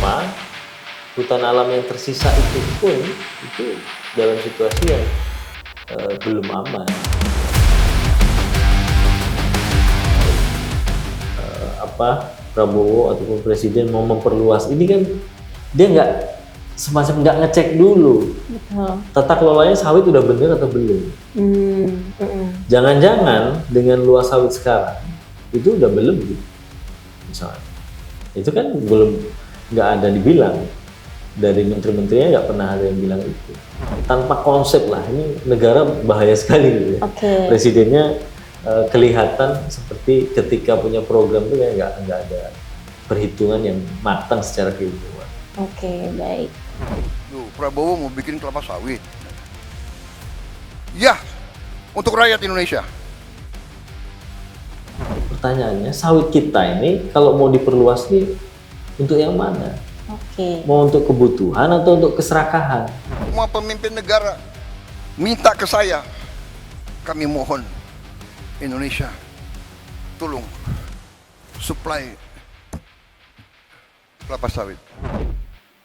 kenapa hutan alam yang tersisa itu pun itu dalam situasi yang belum aman. Prabowo ataupun presiden mau memperluas ini kan dia nggak semacam nggak ngecek dulu. Betul. Tata kelolanya sawit udah bener atau belum. Jangan-jangan dengan luas sawit sekarang itu udah belum gitu misalnya. Itu kan belum, nggak ada dibilang dari menteri-menterinya, nggak pernah ada yang bilang itu. Tanpa konsep lah, ini negara bahaya sekali gitu ya. Presidennya kelihatan seperti ketika punya program itu kayak nggak ada perhitungan yang matang secara keilmuan. Baik. Prabowo mau bikin kelapa sawit. Ya, untuk rakyat Indonesia. Pertanyaannya, sawit kita ini kalau mau diperluas nih untuk yang mana? Mau untuk kebutuhan atau untuk keserakahan? Semua pemimpin negara minta ke saya, kami mohon Indonesia, tolong supply kelapa sawit.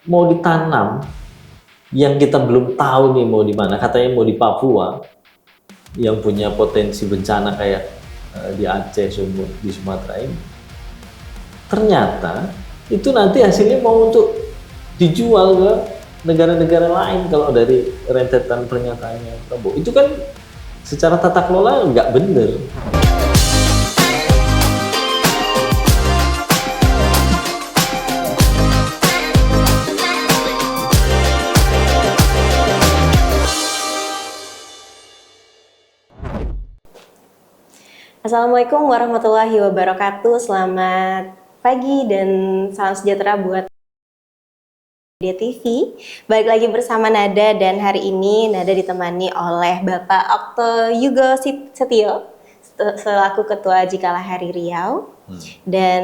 Mau ditanam yang kita belum tahu nih mau di mana, katanya mau di Papua yang punya potensi bencana kayak di Aceh, Sumut, di Sumatera ini. Ternyata itu nanti hasilnya mau untuk dijual ke negara-negara lain kalau dari rentetan pernyataannya Prabowo. Itu kan secara tata kelola nggak bener. Assalamualaikum warahmatullahi wabarakatuh. Selamat pagi dan salam sejahtera buat Media TV. Balik lagi bersama Nada dan hari ini Nada ditemani oleh Bapak Okto Yugo Setio selaku Ketua Jikalahari Riau. Dan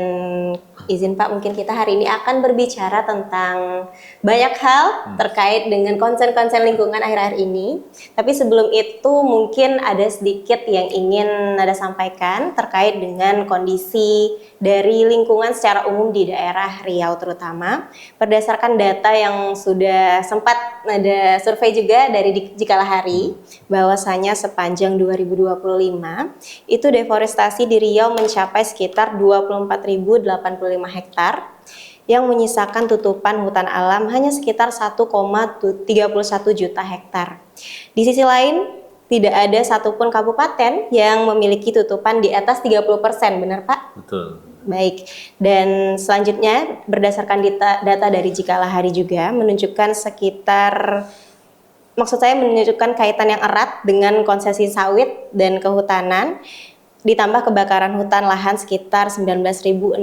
izin Pak, mungkin kita hari ini akan berbicara tentang banyak hal terkait dengan konsen-konsen lingkungan akhir-akhir ini. Tapi sebelum itu mungkin ada sedikit yang ingin Nada sampaikan terkait dengan kondisi dari lingkungan secara umum di daerah Riau terutama. Berdasarkan data yang sudah sempat Nada survei juga dari Jikalahari, bahwasanya sepanjang 2025 itu deforestasi di Riau mencapai sekitar 24.085 hektar yang menyisakan tutupan hutan alam hanya sekitar 1,31 juta hektar. Di sisi lain, tidak ada satupun kabupaten yang memiliki tutupan di atas 30%, benar Pak? Betul. Baik, dan selanjutnya berdasarkan data dari Jikalahari juga menunjukkan menunjukkan kaitan yang erat dengan konsesi sawit dan kehutanan, ditambah kebakaran hutan lahan sekitar 19.671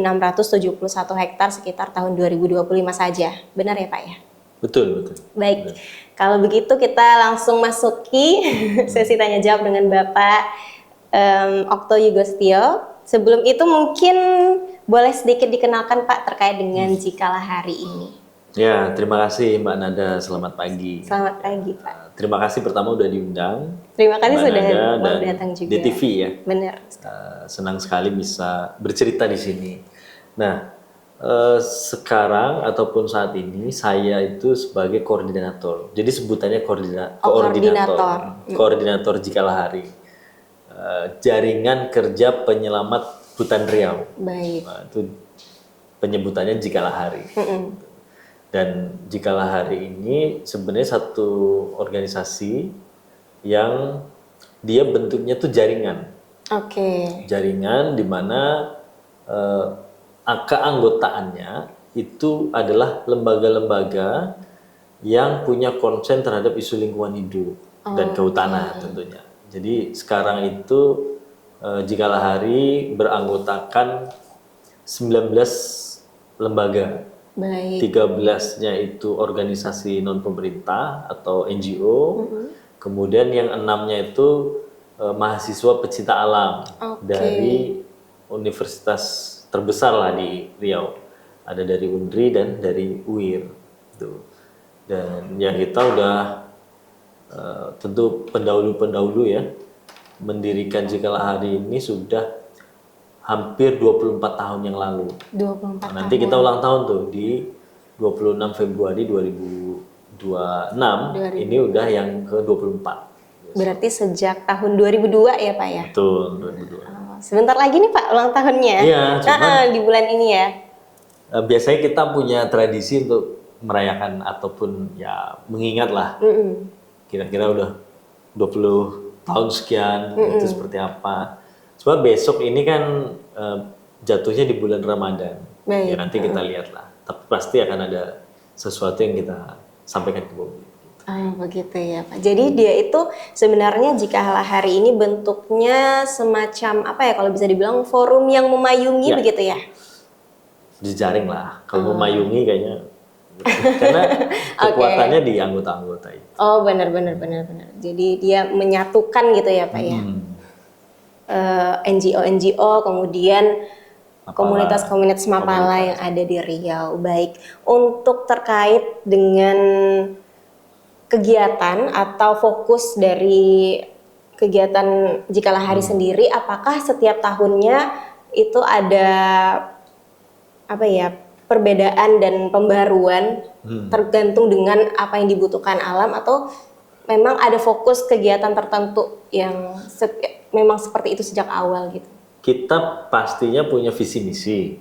hektar sekitar tahun 2025 saja. Benar ya Pak ya? Betul. Baik, kalau begitu kita langsung masuki sesi tanya jawab dengan Bapak Okto Yugo Setio. Sebelum itu mungkin boleh sedikit dikenalkan Pak terkait dengan Jikalahari ini. Ya, terima kasih Mbak Nada, selamat pagi. Selamat pagi Pak. Terima kasih pertama udah diundang. Terima kasih Mbak sudah Nada mau dan datang juga. Di TV ya. Benar. Senang sekali bisa bercerita di sini. Nah, sekarang ataupun saat ini saya itu sebagai koordinator. Jadi sebutannya koordinator Jikalahari. Jaringan Kerja Penyelamat Hutan Riau. Baik. Nah, itu penyebutannya Jikalahari. Dan Jikalahari ini sebenarnya satu organisasi yang dia bentuknya tuh jaringan. Jaringan di mana keanggotaannya itu adalah lembaga-lembaga yang punya konsen terhadap isu lingkungan hidup dan kehutanan tentunya. Jadi sekarang itu Jikalahari beranggotakan 19 lembaga. 13-nya itu organisasi non pemerintah atau NGO, kemudian yang 6-nya itu mahasiswa pecinta alam dari universitas terbesar lah di Riau, ada dari UNRI dan dari UIR, dan yang kita udah tentu pendahulu ya mendirikan Jikalahari ini sudah hampir 24 tahun yang lalu. 24 nanti tahun. kita ulang tahun tuh di 26 Februari 2026, ini udah yang ke-24. Berarti sejak tahun 2002 ya Pak ya? Betul, 2002. Oh, sebentar lagi nih Pak ulang tahunnya. Iya, cuman di bulan ini ya. biasanya kita punya tradisi untuk merayakan ataupun ya mengingat lah. Kira-kira udah 20 tahun sekian, itu seperti apa. Cuma besok ini kan jatuhnya di bulan Ramadan. Baik. Ya nanti kita lihat lah. Tapi pasti akan ada sesuatu yang kita sampaikan ke publik. Oh begitu ya Pak. Jadi dia itu sebenarnya jika hari ini bentuknya semacam apa ya kalau bisa dibilang forum yang memayungi Ya. begitu ya? Jejaring lah. Kalau memayungi kayaknya. Karena kekuatannya di anggota-anggota itu. Oh benar. Jadi dia menyatukan gitu ya Pak ya. NGO kemudian Mapala. komunitas-komunitas Mapala yang ada di Riau. Baik, untuk terkait dengan kegiatan atau fokus dari kegiatan Jikalah Hari sendiri, apakah setiap tahunnya itu ada apa ya perbedaan dan pembaruan tergantung dengan apa yang dibutuhkan alam atau memang ada fokus kegiatan tertentu yang memang seperti itu sejak awal gitu? Kita pastinya punya visi misi.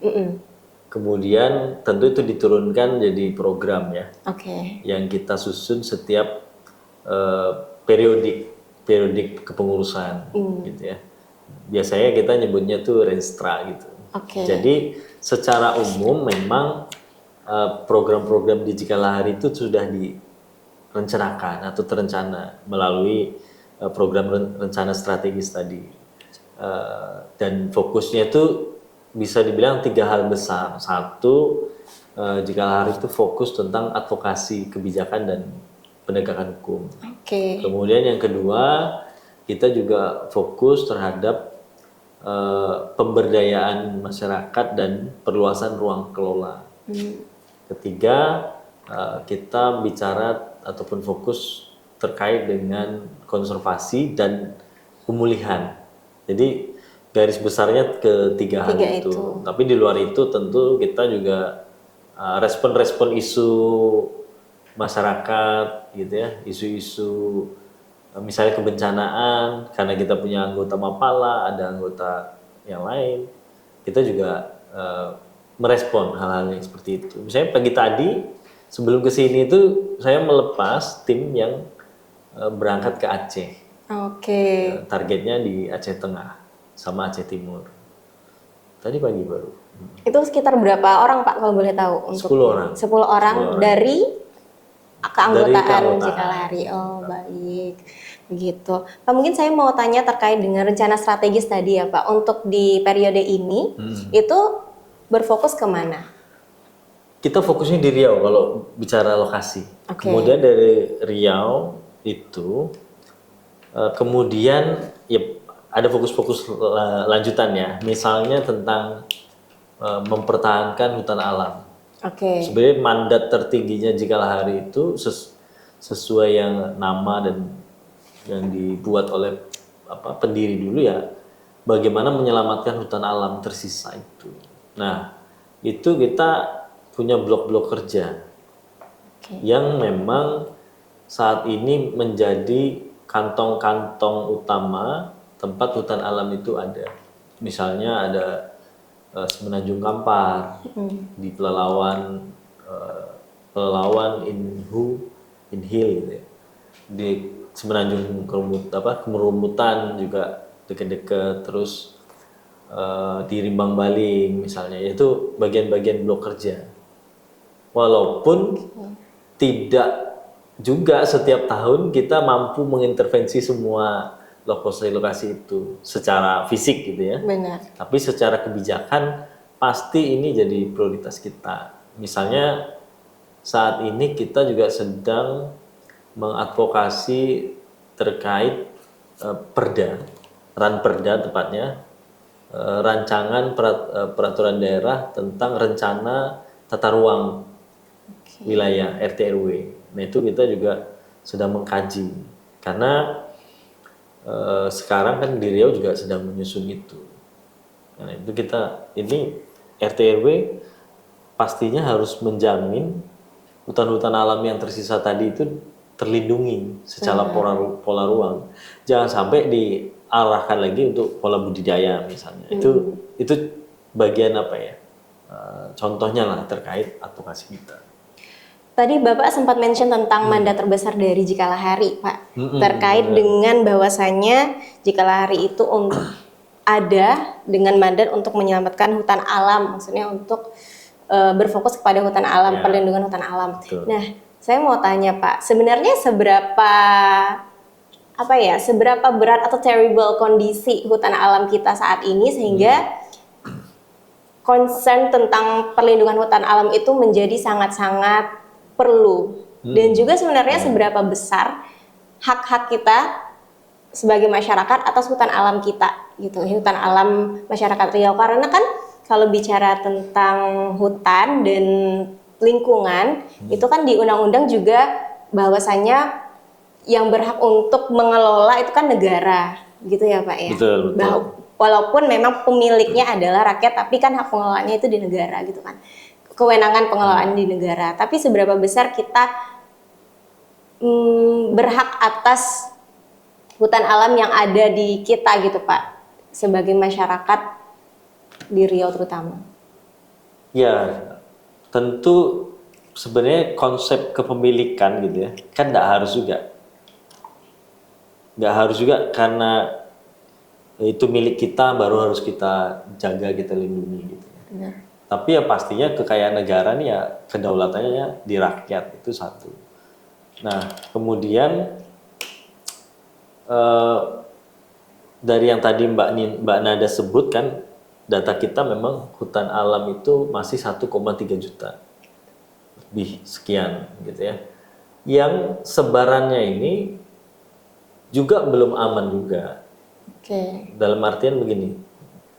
Kemudian tentu itu diturunkan jadi program ya. Oke. Yang kita susun setiap periodik kepengurusan gitu ya. Biasanya kita nyebutnya tuh renstra gitu. Oke. Jadi secara umum memang program-program di Jikalah Hari itu sudah direncanakan atau terencana melalui program rencana strategis tadi. Dan fokusnya itu bisa dibilang 3 hal besar. Satu, Jikalah Hari itu fokus tentang advokasi kebijakan dan penegakan hukum. Oke. Kemudian yang kedua, kita juga fokus terhadap pemberdayaan masyarakat dan perluasan ruang kelola. Ketiga, kita bicara ataupun fokus terkait dengan konservasi dan pemulihan. Jadi garis besarnya ketiga hal itu. Tapi di luar itu tentu kita juga respon-respon isu masyarakat gitu ya, isu-isu misalnya kebencanaan, karena kita punya anggota Mapala, ada anggota yang lain, kita juga merespon hal-hal yang seperti itu. Misalnya pagi tadi sebelum ke sini itu saya melepas tim yang berangkat ke Aceh. Oke. Targetnya di Aceh Tengah sama Aceh Timur. Tadi pagi baru. Itu sekitar berapa orang Pak kalau boleh tahu? 10 orang. 10 orang dari keanggotaan keanggotaan. Jikalah Hari. Oh baik, begitu. Pak mungkin saya mau tanya terkait dengan rencana strategis tadi ya Pak. Untuk di periode ini itu berfokus kemana? Kita fokusnya di Riau kalau bicara lokasi. Oke. Kemudian dari Riau itu kemudian ya ada fokus-fokus lanjutannya. Misalnya tentang mempertahankan hutan alam. Oke. Sebenarnya mandat tertingginya Jikalah Hari itu sesuai yang nama dan yang dibuat oleh pendiri dulu ya, bagaimana menyelamatkan hutan alam tersisa itu. Nah, itu kita punya blok-blok kerja yang memang saat ini menjadi kantong-kantong utama tempat hutan alam itu ada. Misalnya ada Semenanjung Kampar di Pelalawan Inhil gitu ya. Di Semenanjung Kemerumutan juga dekat-dekat, terus di Rimbang Baling misalnya, itu bagian-bagian blok kerja. Walaupun tidak juga setiap tahun kita mampu mengintervensi semua lokasi itu secara fisik gitu ya. Benar. Tapi secara kebijakan pasti ini jadi prioritas kita. Misalnya saat ini kita juga sedang mengadvokasi terkait Ranperda tepatnya, rancangan peraturan daerah tentang rencana tata ruang wilayah RT RW. Nah itu kita juga sedang mengkaji karena sekarang kan di Riau juga sedang menyusun itu. Nah itu ini RT RW pastinya harus menjamin hutan-hutan alam yang tersisa tadi itu terlindungi secara pola ruang. Jangan sampai diarahkan lagi untuk pola budidaya misalnya. Itu bagian apa ya? Contohnya lah terkait advokasi kita. Tadi Bapak sempat mention tentang mandat terbesar dari Jikalahari, Pak. Terkait dengan bahwasannya Jikalahari itu ada dengan mandat untuk menyelamatkan hutan alam, maksudnya untuk berfokus kepada hutan alam, perlindungan hutan alam. Betul. Nah, saya mau tanya Pak, sebenarnya seberapa berat atau terrible kondisi hutan alam kita saat ini sehingga concern tentang perlindungan hutan alam itu menjadi sangat-sangat perlu. Dan juga sebenarnya seberapa besar hak-hak kita sebagai masyarakat atas hutan alam kita gitu, hutan alam masyarakat Riau. Karena kan kalau bicara tentang hutan dan lingkungan itu kan di undang-undang juga bahwasanya yang berhak untuk mengelola itu kan negara, gitu ya Pak ya. Betul. Walaupun memang pemiliknya adalah rakyat, tapi kan hak pengelolaannya itu di negara gitu kan. Kewenangan pengelolaan di negara. Tapi seberapa besar kita berhak atas hutan alam yang ada di kita gitu Pak, sebagai masyarakat di Riau terutama. Ya, tentu sebenarnya konsep kepemilikan gitu ya, kan nggak harus juga. Nggak harus juga karena itu milik kita baru harus kita jaga, kita lindungi gitu ya. Benar. Tapi ya pastinya kekayaan negara nih ya kedaulatannya di rakyat, itu satu. Nah, kemudian dari yang tadi Mbak Nada sebut kan, data kita memang hutan alam itu masih 1,3 juta. Lebih sekian gitu ya. Yang sebarannya ini juga belum aman juga. Oke. Dalam artian begini,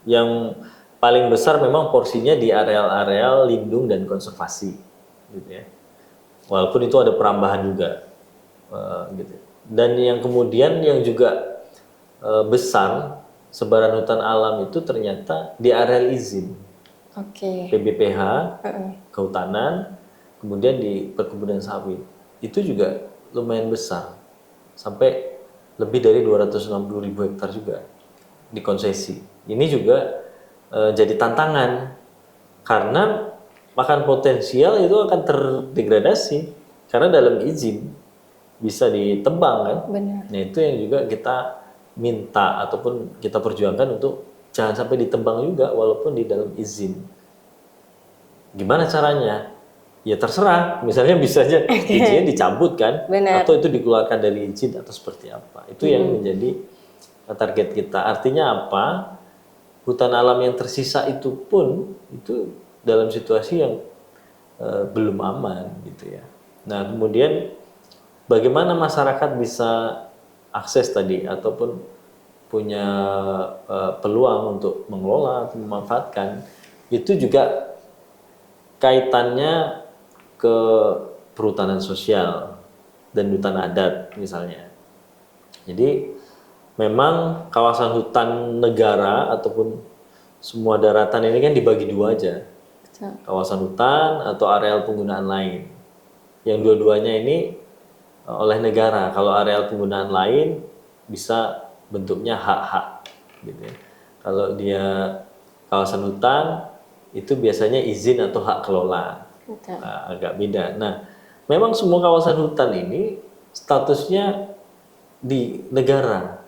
yang paling besar memang porsinya di areal-areal lindung dan konservasi, gitu ya. Walaupun itu ada perambahan juga, gitu. Dan yang kemudian yang juga besar sebaran hutan alam itu ternyata di areal izin, Oke. PBPH, kehutanan, kemudian di perkebunan sawit, itu juga lumayan besar, sampai lebih dari 260.000 hektar juga dikonsesi. Ini juga jadi tantangan karena makan potensial itu akan terdegradasi karena dalam izin bisa ditebang kan. Benar. Nah itu yang juga kita minta ataupun kita perjuangkan untuk jangan sampai ditebang juga walaupun di dalam izin. Gimana caranya? Ya terserah, misalnya bisa aja izinnya dicabut kan, Benar. atau itu dikeluarkan dari izin atau seperti apa. Itu yang menjadi target kita. Artinya apa? Hutan alam yang tersisa itu pun itu dalam situasi yang belum aman gitu ya. Nah kemudian bagaimana masyarakat bisa akses tadi ataupun punya peluang untuk mengelola atau memanfaatkan, itu juga kaitannya ke perhutanan sosial dan hutan adat misalnya. Jadi memang kawasan hutan negara ataupun semua daratan ini kan dibagi dua aja. Betul. Kawasan hutan atau areal penggunaan lain. Yang dua-duanya ini oleh negara. Kalau areal penggunaan lain bisa bentuknya hak-hak gitu ya. Kalau dia kawasan hutan itu biasanya izin atau hak kelola. Nah, agak beda. Nah, memang semua kawasan hutan ini statusnya di negara,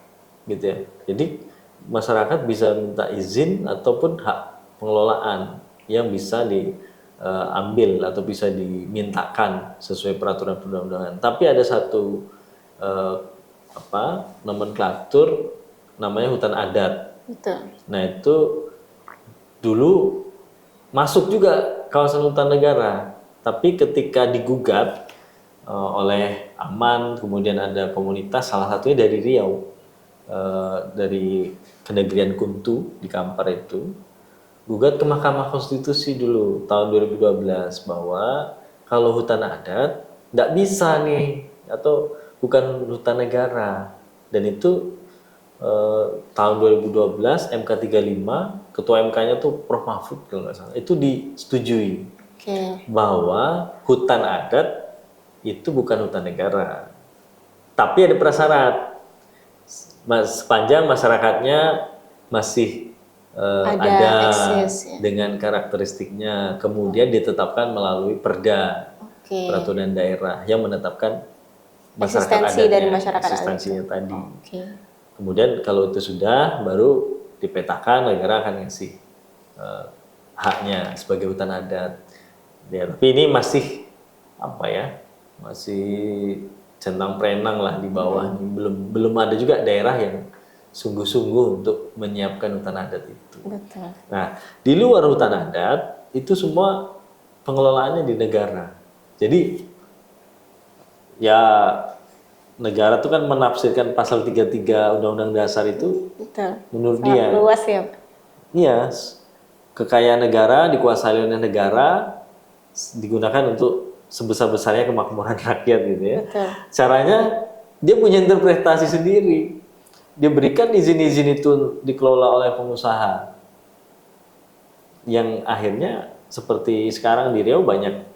gitu ya. Jadi masyarakat bisa minta izin ataupun hak pengelolaan yang bisa diambil atau bisa dimintakan sesuai peraturan perundang-undangan. Tapi ada satu nomenklatur namanya hutan adat. Betul. Nah itu dulu masuk juga kawasan hutan negara, tapi ketika digugat oleh Aman, kemudian ada komunitas, salah satunya dari Riau, dari Kenegrian Kuntu di Kampar itu, gugat ke Mahkamah Konstitusi dulu tahun 2012 bahwa kalau hutan adat nggak bisa nih atau bukan hutan negara, dan itu tahun 2012 MK 35, ketua MK-nya tuh Prof Mahfud kalau nggak salah, itu disetujui. Oke. bahwa hutan adat itu bukan hutan negara. Tapi ada prasyarat. Sepanjang masyarakatnya masih ada eksis, ya. dengan karakteristiknya, kemudian ditetapkan melalui perda, Oke. peraturan daerah yang menetapkan masyarakat Eksistensi adatnya, dari masyarakat adat eksistensinya itu. tadi. Oke. Kemudian kalau itu sudah, baru dipetakan, negara akan ngasih haknya sebagai hutan adat. Ya, tapi ini masih apa ya? Masih centang perenang lah di bawah. Belum ada juga daerah yang sungguh-sungguh untuk menyiapkan hutan adat itu. Betul. Nah, di luar hutan adat itu semua pengelolaannya di negara. Jadi ya negara itu kan menafsirkan pasal 33 Undang-Undang Dasar itu Betul. menurut Sangat dia. luas ya, Pak. Iya, kekayaan negara dikuasai oleh negara digunakan untuk sebesar-besarnya kemakmuran rakyat gitu ya. Betul. Caranya dia punya interpretasi sendiri. Dia berikan izin-izin itu dikelola oleh pengusaha. Yang akhirnya seperti sekarang di Riau banyak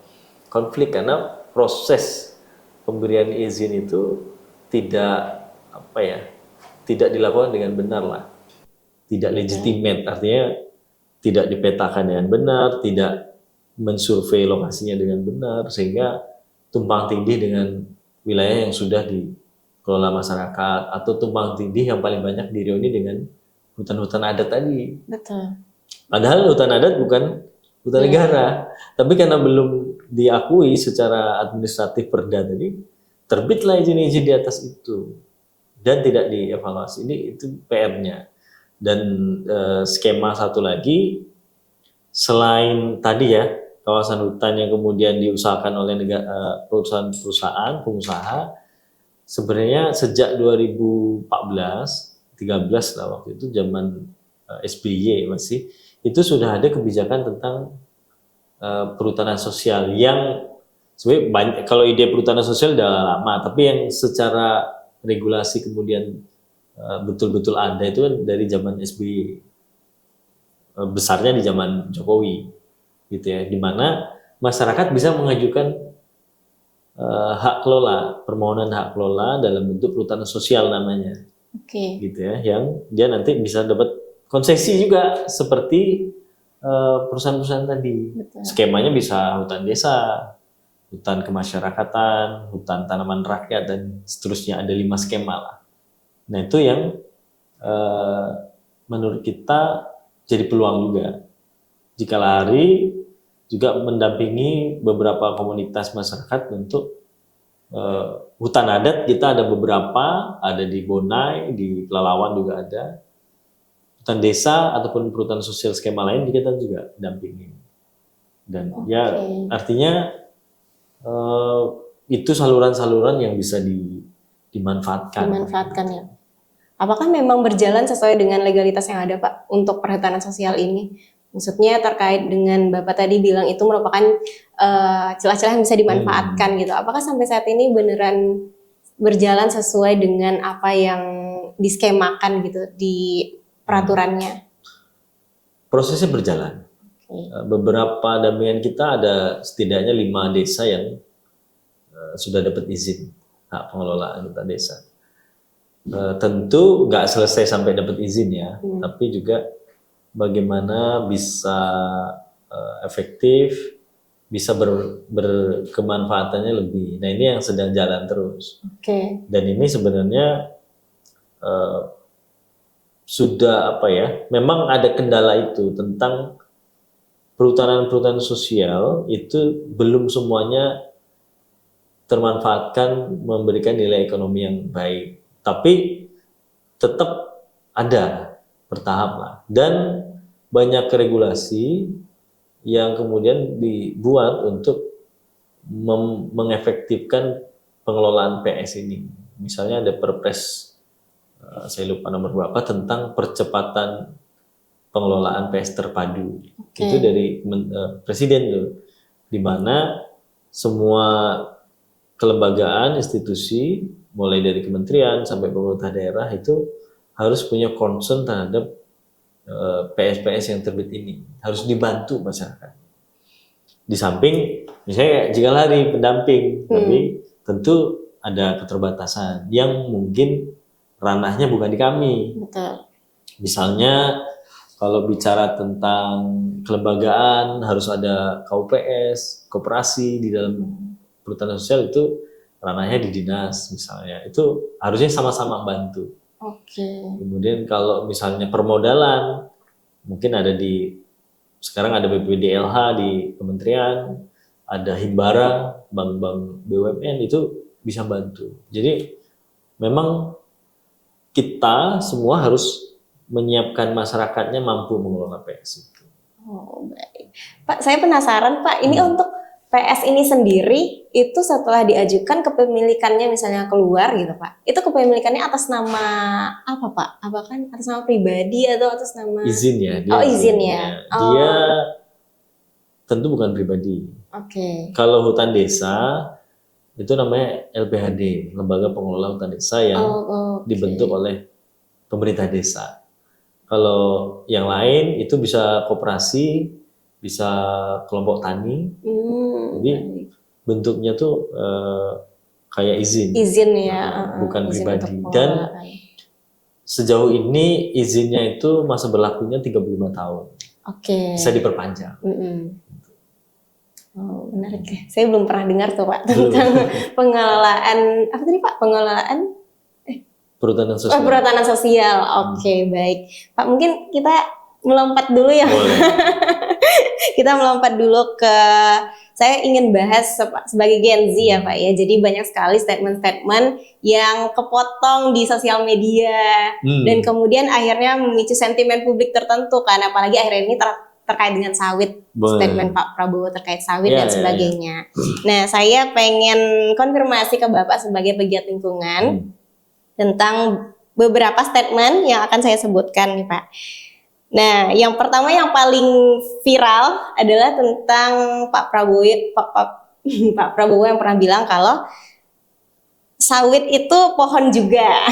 konflik karena proses pemberian izin itu tidak apa ya, tidak dilakukan dengan benar lah. Tidak legitimate, artinya tidak dipetakan dengan benar, tidak mensurvei lokasinya dengan benar, sehingga tumpang tindih dengan wilayah yang sudah dikelola masyarakat, atau tumpang tindih yang paling banyak di Riau ini dengan hutan-hutan adat tadi. Betul. Padahal hutan adat bukan hutan negara, tapi karena belum diakui secara administratif perda tadi, terbitlah izin-izin di atas itu dan tidak dievaluasi. Ini itu PR-nya. Dan skema satu lagi, selain tadi ya kawasan hutan yang kemudian diusahakan oleh perusahaan-perusahaan pengusaha, sebenarnya sejak 2014 13 lah waktu itu zaman SBY masih, itu sudah ada kebijakan tentang perhutanan sosial yang sebenarnya banyak. Kalau ide perhutanan sosial udah lama, tapi yang secara regulasi kemudian betul-betul ada itu kan dari zaman SBY, besarnya di zaman Jokowi gitu ya, di mana masyarakat bisa mengajukan hak kelola, permohonan hak kelola dalam bentuk perhutanan sosial namanya. Oke. Gitu ya, yang dia nanti bisa dapat konsesi juga seperti perusahaan-perusahaan tadi. Betul. Skemanya bisa hutan desa, hutan kemasyarakatan, hutan tanaman rakyat, dan seterusnya, ada 5 skema lah. Nah itu yang menurut kita jadi peluang juga. Jika lari juga mendampingi beberapa komunitas masyarakat untuk hutan adat. Kita ada beberapa, ada di Bonai, di Pelalawan juga ada. Hutan desa ataupun perhutanan sosial skema lain kita juga dampingi. Dan ya artinya itu saluran-saluran yang bisa dimanfaatkan. Dimanfaatkan ya. Apakah memang berjalan sesuai dengan legalitas yang ada, Pak, untuk perhutanan sosial ini? Maksudnya terkait dengan Bapak tadi bilang itu merupakan celah-celah yang bisa dimanfaatkan gitu. Apakah sampai saat ini beneran berjalan sesuai dengan apa yang diskemakan gitu di peraturannya? Prosesnya berjalan. Beberapa dampingan kita ada setidaknya 5 desa yang sudah dapat izin hak pengelolaan hutan desa. Tentu nggak selesai sampai dapat izin ya, tapi juga bagaimana bisa efektif, bisa berkemanfaatannya lebih. Nah ini yang sedang jalan terus. Oke. Dan ini sebenarnya sudah apa ya? Memang ada kendala itu tentang perhutanan sosial itu belum semuanya termanfaatkan, memberikan nilai ekonomi yang baik. Tapi tetap ada, bertahap lah. Dan banyak regulasi yang kemudian dibuat untuk mengefektifkan pengelolaan PS ini. Misalnya ada Perpres, saya lupa nomor berapa, tentang percepatan pengelolaan PS terpadu. Itu dari Presiden tuh, di mana semua kelembagaan, institusi, mulai dari kementerian sampai pemerintah daerah itu harus punya concern terhadap PS-PS yang terbit ini. Harus dibantu masyarakat. Di samping misalnya jika lari pendamping, tapi tentu ada keterbatasan yang mungkin ranahnya bukan di kami. Betul. Misalnya kalau bicara tentang kelembagaan harus ada KUPS, koperasi di dalam perhutanan sosial, itu ranahnya di dinas misalnya. Itu harusnya sama-sama bantu. Oke. Kemudian kalau misalnya permodalan, mungkin sekarang ada BPDLH di kementerian, ada Himbara, bank-bank BUMN itu bisa bantu. Jadi memang kita semua harus menyiapkan masyarakatnya mampu mengelola PS itu. Oh, baik. Pak, saya penasaran Pak, ini untuk PS ini sendiri itu setelah diajukan kepemilikannya misalnya keluar gitu Pak. Itu kepemilikannya atas nama apa Pak? Apakah atas nama pribadi atau atas nama Izin ya. Oh, izin ya. Dia tentu bukan pribadi. Oke. Kalau hutan desa itu namanya LPHD, Lembaga Pengelola Hutan Desa yang dibentuk oleh pemerintah desa. Kalau yang lain itu bisa koperasi, bisa kelompok tani. Jadi bentuknya tuh kayak izin. Izin ya. Bukan izin pribadi. untuk Dan pengelolaan. sejauh ini izinnya itu masa berlakunya 35 tahun. Oke. Bisa diperpanjang. Oh, menarik ya. Saya belum pernah dengar tuh Pak tentang pengelolaan apa tadi Pak? Pengelolaan Perhutanan sosial. perhutanan sosial. Oke, baik. Pak, mungkin kita melompat dulu ya. Boleh. Kita melompat dulu ke saya ingin bahas sebagai Gen Z ya Pak ya. Jadi banyak sekali statement-statement yang kepotong di sosial media dan kemudian akhirnya memicu sentimen publik tertentu kan, apalagi akhirnya ini terkait dengan sawit. Statement Pak Prabowo terkait sawit dan sebagainya. Nah, saya pengen konfirmasi ke Bapak sebagai pegiat lingkungan tentang beberapa statement yang akan saya sebutkan nih Pak. Nah, yang pertama yang paling viral adalah tentang Pak Prabowo yang pernah bilang kalau sawit itu pohon juga,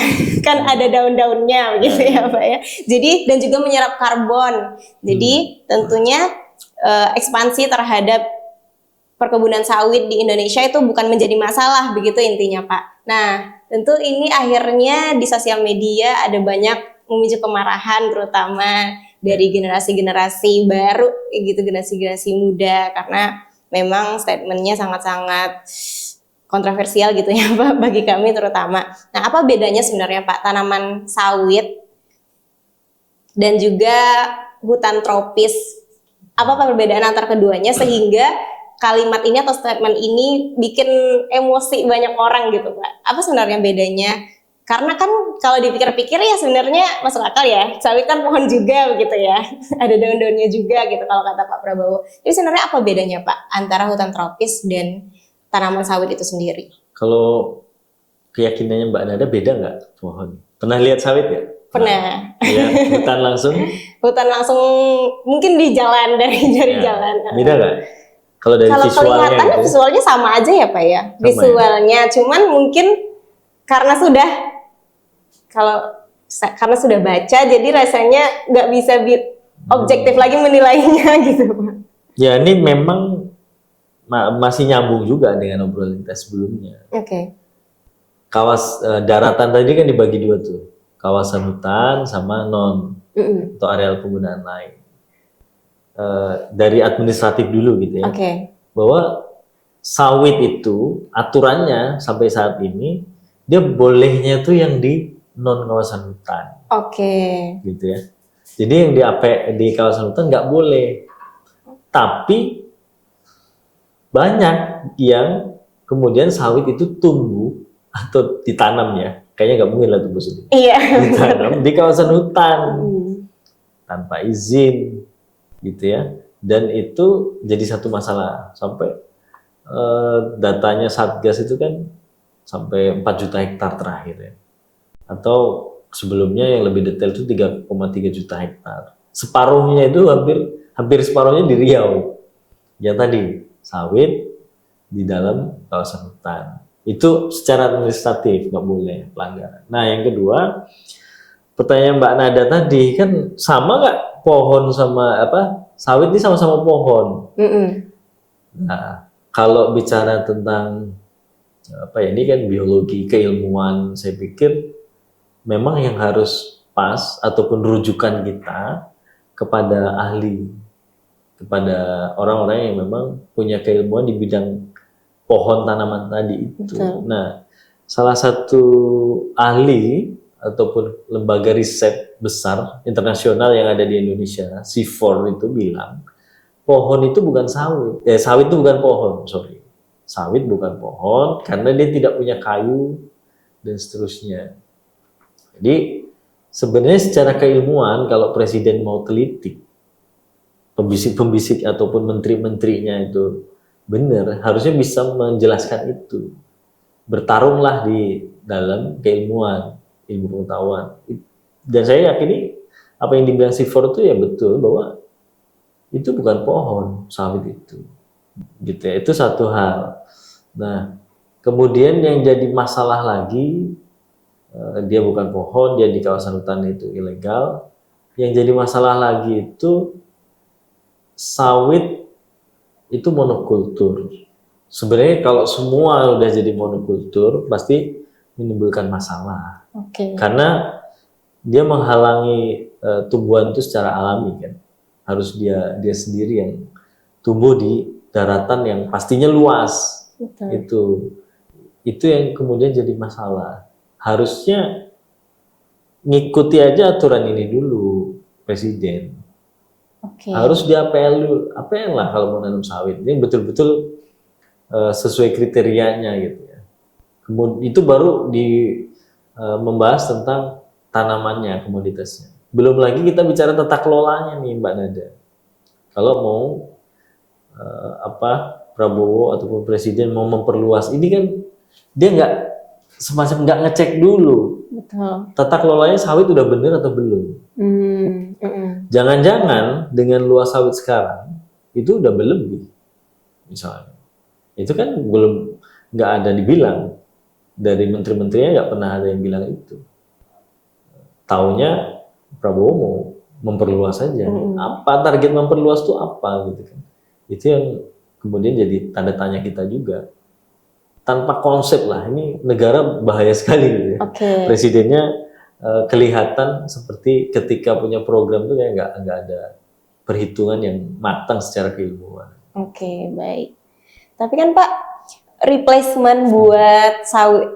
kan ada daun-daunnya begitu ya Pak ya. Jadi dan juga menyerap karbon. Jadi tentunya ekspansi terhadap perkebunan sawit di Indonesia itu bukan menjadi masalah begitu intinya Pak. Nah, tentu ini akhirnya di sosial media ada banyak memicu kemarahan terutama dari generasi-generasi baru gitu, generasi-generasi muda, karena memang statementnya sangat-sangat kontroversial gitu ya Pak bagi kami terutama. Nah, apa bedanya sebenarnya Pak tanaman sawit dan juga hutan tropis? Apa perbedaan antar keduanya sehingga kalimat ini atau statement ini bikin emosi banyak orang gitu Pak? Apa sebenarnya bedanya? Karena kan kalau dipikir-pikir ya sebenarnya masuk akal ya, sawit kan pohon juga begitu ya, ada daun-daunnya juga gitu kalau kata Pak Prabowo. Jadi sebenarnya apa bedanya Pak antara hutan tropis dan tanaman sawit itu sendiri? Kalau keyakinannya Mbak Nada beda nggak pohon? Pernah lihat sawit ya? Pernah. Lihat hutan langsung? Hutan langsung mungkin di jalan dari jalan. Beda nggak? Kalau dari Kalau visualnya kelihatannya gitu? visualnya sama aja ya Pak ya, Sama visualnya. Cuman mungkin karena sudah baca, jadi rasanya nggak bisa objektif lagi menilainya gitu Pak. Ya ini memang masih nyambung juga dengan obrolan kita sebelumnya. Oke. Daratan tadi kan dibagi dua tuh, kawasan hutan sama non atau areal penggunaan lain. Dari administratif dulu gitu ya. Oke. Bahwa sawit itu aturannya sampai saat ini dia bolehnya tuh yang di non kawasan hutan. Oke. Gitu ya. Jadi yang di kawasan hutan nggak boleh. Tapi banyak yang kemudian sawit itu tumbuh atau ditanam ya. Kayaknya nggak mungkin lah tumbuh sini. Iya. Ditanam di kawasan hutan tanpa izin gitu ya. Dan itu jadi satu masalah sampai datanya Satgas itu kan sampai 4 juta hektar terakhir ya. Atau sebelumnya yang lebih detail itu 3,3 juta hektar. Separuhnya itu hampir separuhnya di Riau. Yang tadi sawit di dalam kawasan hutan. Itu secara administratif nggak boleh pelanggaran. Nah yang kedua, pertanyaan Mbak Nada tadi kan sama nggak pohon sama sawit ini sama-sama pohon. Nah, kalau bicara tentang apa ya, ini kan biologi, keilmuan, saya pikir memang yang harus pas ataupun rujukan kita kepada ahli, kepada orang-orang yang memang punya keilmuan di bidang pohon tanaman tadi itu. Betul. Nah, salah satu ahli ataupun lembaga riset besar internasional yang ada di Indonesia, CIFOR itu bilang, pohon itu bukan sawit. Sawit itu bukan pohon, sorry. Sawit bukan pohon karena dia tidak punya kayu dan seterusnya. Jadi sebenarnya secara keilmuan kalau presiden mau teliti, pembisik-pembisik ataupun menteri-menterinya itu benar, harusnya bisa menjelaskan itu. Bertarunglah di dalam keilmuan, ilmu pengetahuan. Dan saya yakini apa yang dibilang CIFOR itu ya betul, bahwa itu bukan pohon sawit itu. Gitu ya, itu satu hal. Nah, kemudian yang jadi masalah lagi, dia bukan pohon, dia di kawasan hutan itu ilegal. Yang jadi masalah lagi itu sawit itu monokultur. Sebenarnya kalau semua udah jadi monokultur pasti menimbulkan masalah. Oke. Karena dia menghalangi tumbuhan itu secara alami kan. Harus dia sendiri yang tumbuh di daratan yang pastinya luas. Betul. Itu yang kemudian jadi masalah. Harusnya ngikuti aja aturan ini dulu presiden. Oke. Harus di APL lah kalau mau nanam sawit. Ini betul-betul sesuai kriterianya gitu ya. Kemudian itu baru membahas tentang tanamannya, komoditasnya. Belum lagi kita bicara tata kelolanya nih Mbak Nada. Kalau mau Prabowo ataupun presiden mau memperluas ini kan dia nggak ngecek dulu. Betul. Tata kelolanya sawit udah bener atau belum. Jangan-jangan dengan luas sawit sekarang itu udah berlebih misalnya. Itu kan nggak ada dibilang dari menteri-menterinya, nggak pernah ada yang bilang itu. Taunya Prabowo mau memperluas saja. Apa target memperluas itu apa gitu kan? Itu yang kemudian jadi tanda tanya kita juga. Tanpa konsep lah, ini negara bahaya sekali gitu ya. Presidennya kelihatan seperti ketika punya program itu kayak nggak ada perhitungan yang matang secara keilmuan. Oke, baik. Tapi kan Pak, replacement buat sawit,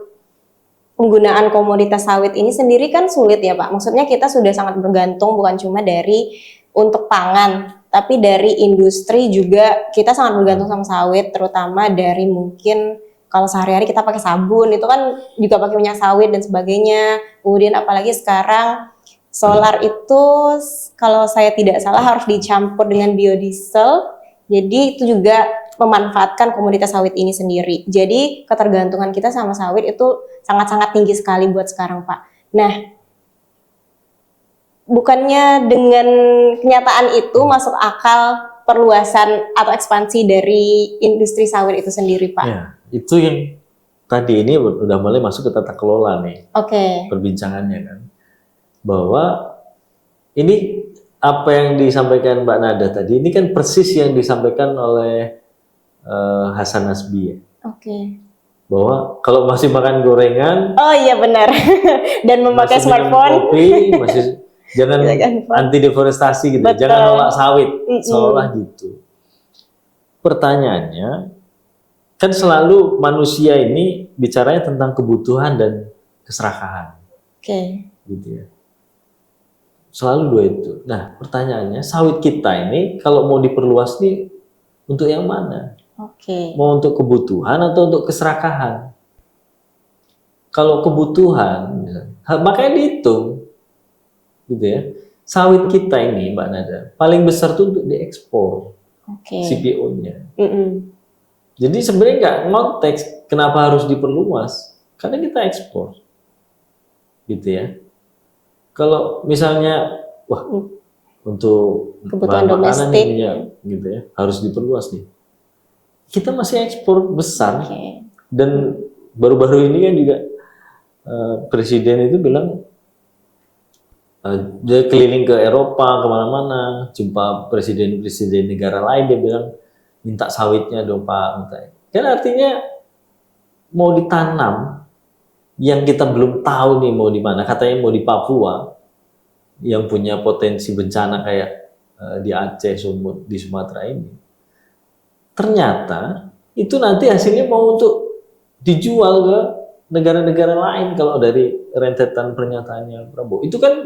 penggunaan komoditas sawit ini sendiri kan sulit ya Pak. Maksudnya kita sudah sangat bergantung bukan cuma dari untuk pangan, tapi dari industri juga kita sangat bergantung sama sawit, terutama dari mungkin kalau sehari-hari kita pakai sabun itu kan juga pakai minyak sawit dan sebagainya. Kemudian apalagi sekarang solar itu kalau saya tidak salah harus dicampur dengan biodiesel. Jadi itu juga memanfaatkan komoditas sawit ini sendiri. Jadi ketergantungan kita sama sawit itu sangat-sangat tinggi sekali buat sekarang Pak. Nah, bukannya dengan kenyataan itu masuk akal perluasan atau ekspansi dari industri sawit itu sendiri Pak? Ya, itu yang tadi ini udah mulai masuk ke tata kelola nih. Perbincangannya kan. Bahwa ini apa yang disampaikan Mbak Nada tadi, ini kan persis yang disampaikan oleh Hasan Nasbi ya. Bahwa kalau masih makan gorengan, oh iya benar, dan memakai smartphone, kopi, jangan anti deforestasi gitu, jangan nolak sawit, seolah gitu. Pertanyaannya, kan selalu manusia ini bicaranya tentang kebutuhan dan keserakahan, gitu ya. Selalu dua itu. Nah, pertanyaannya, sawit kita ini kalau mau diperluas nih untuk yang mana? Mau untuk kebutuhan atau untuk keserakahan? Kalau kebutuhan, makanya dihitung, gitu ya. Sawit kita ini, Mbak Nada, paling besar tuh untuk diekspor, CPO-nya. Jadi sebenarnya nggak konteks kenapa harus diperluas, karena kita ekspor, gitu ya. Kalau misalnya, untuk kebutuhan makanan domestik, gitu ya, harus diperluas nih. Kita masih ekspor besar, dan baru-baru ini kan juga presiden itu bilang dia keliling ke Eropa, kemana-mana, jumpa presiden-presiden negara lain, dia bilang minta sawitnya dong Pak, minta. Kan artinya mau ditanam yang kita belum tahu nih mau di mana. Katanya mau di Papua yang punya potensi bencana kayak di Aceh, Sumut, di Sumatera ini. Ternyata itu nanti hasilnya mau untuk dijual ke negara-negara lain kalau dari rentetan pernyataannya Prabowo. Itu kan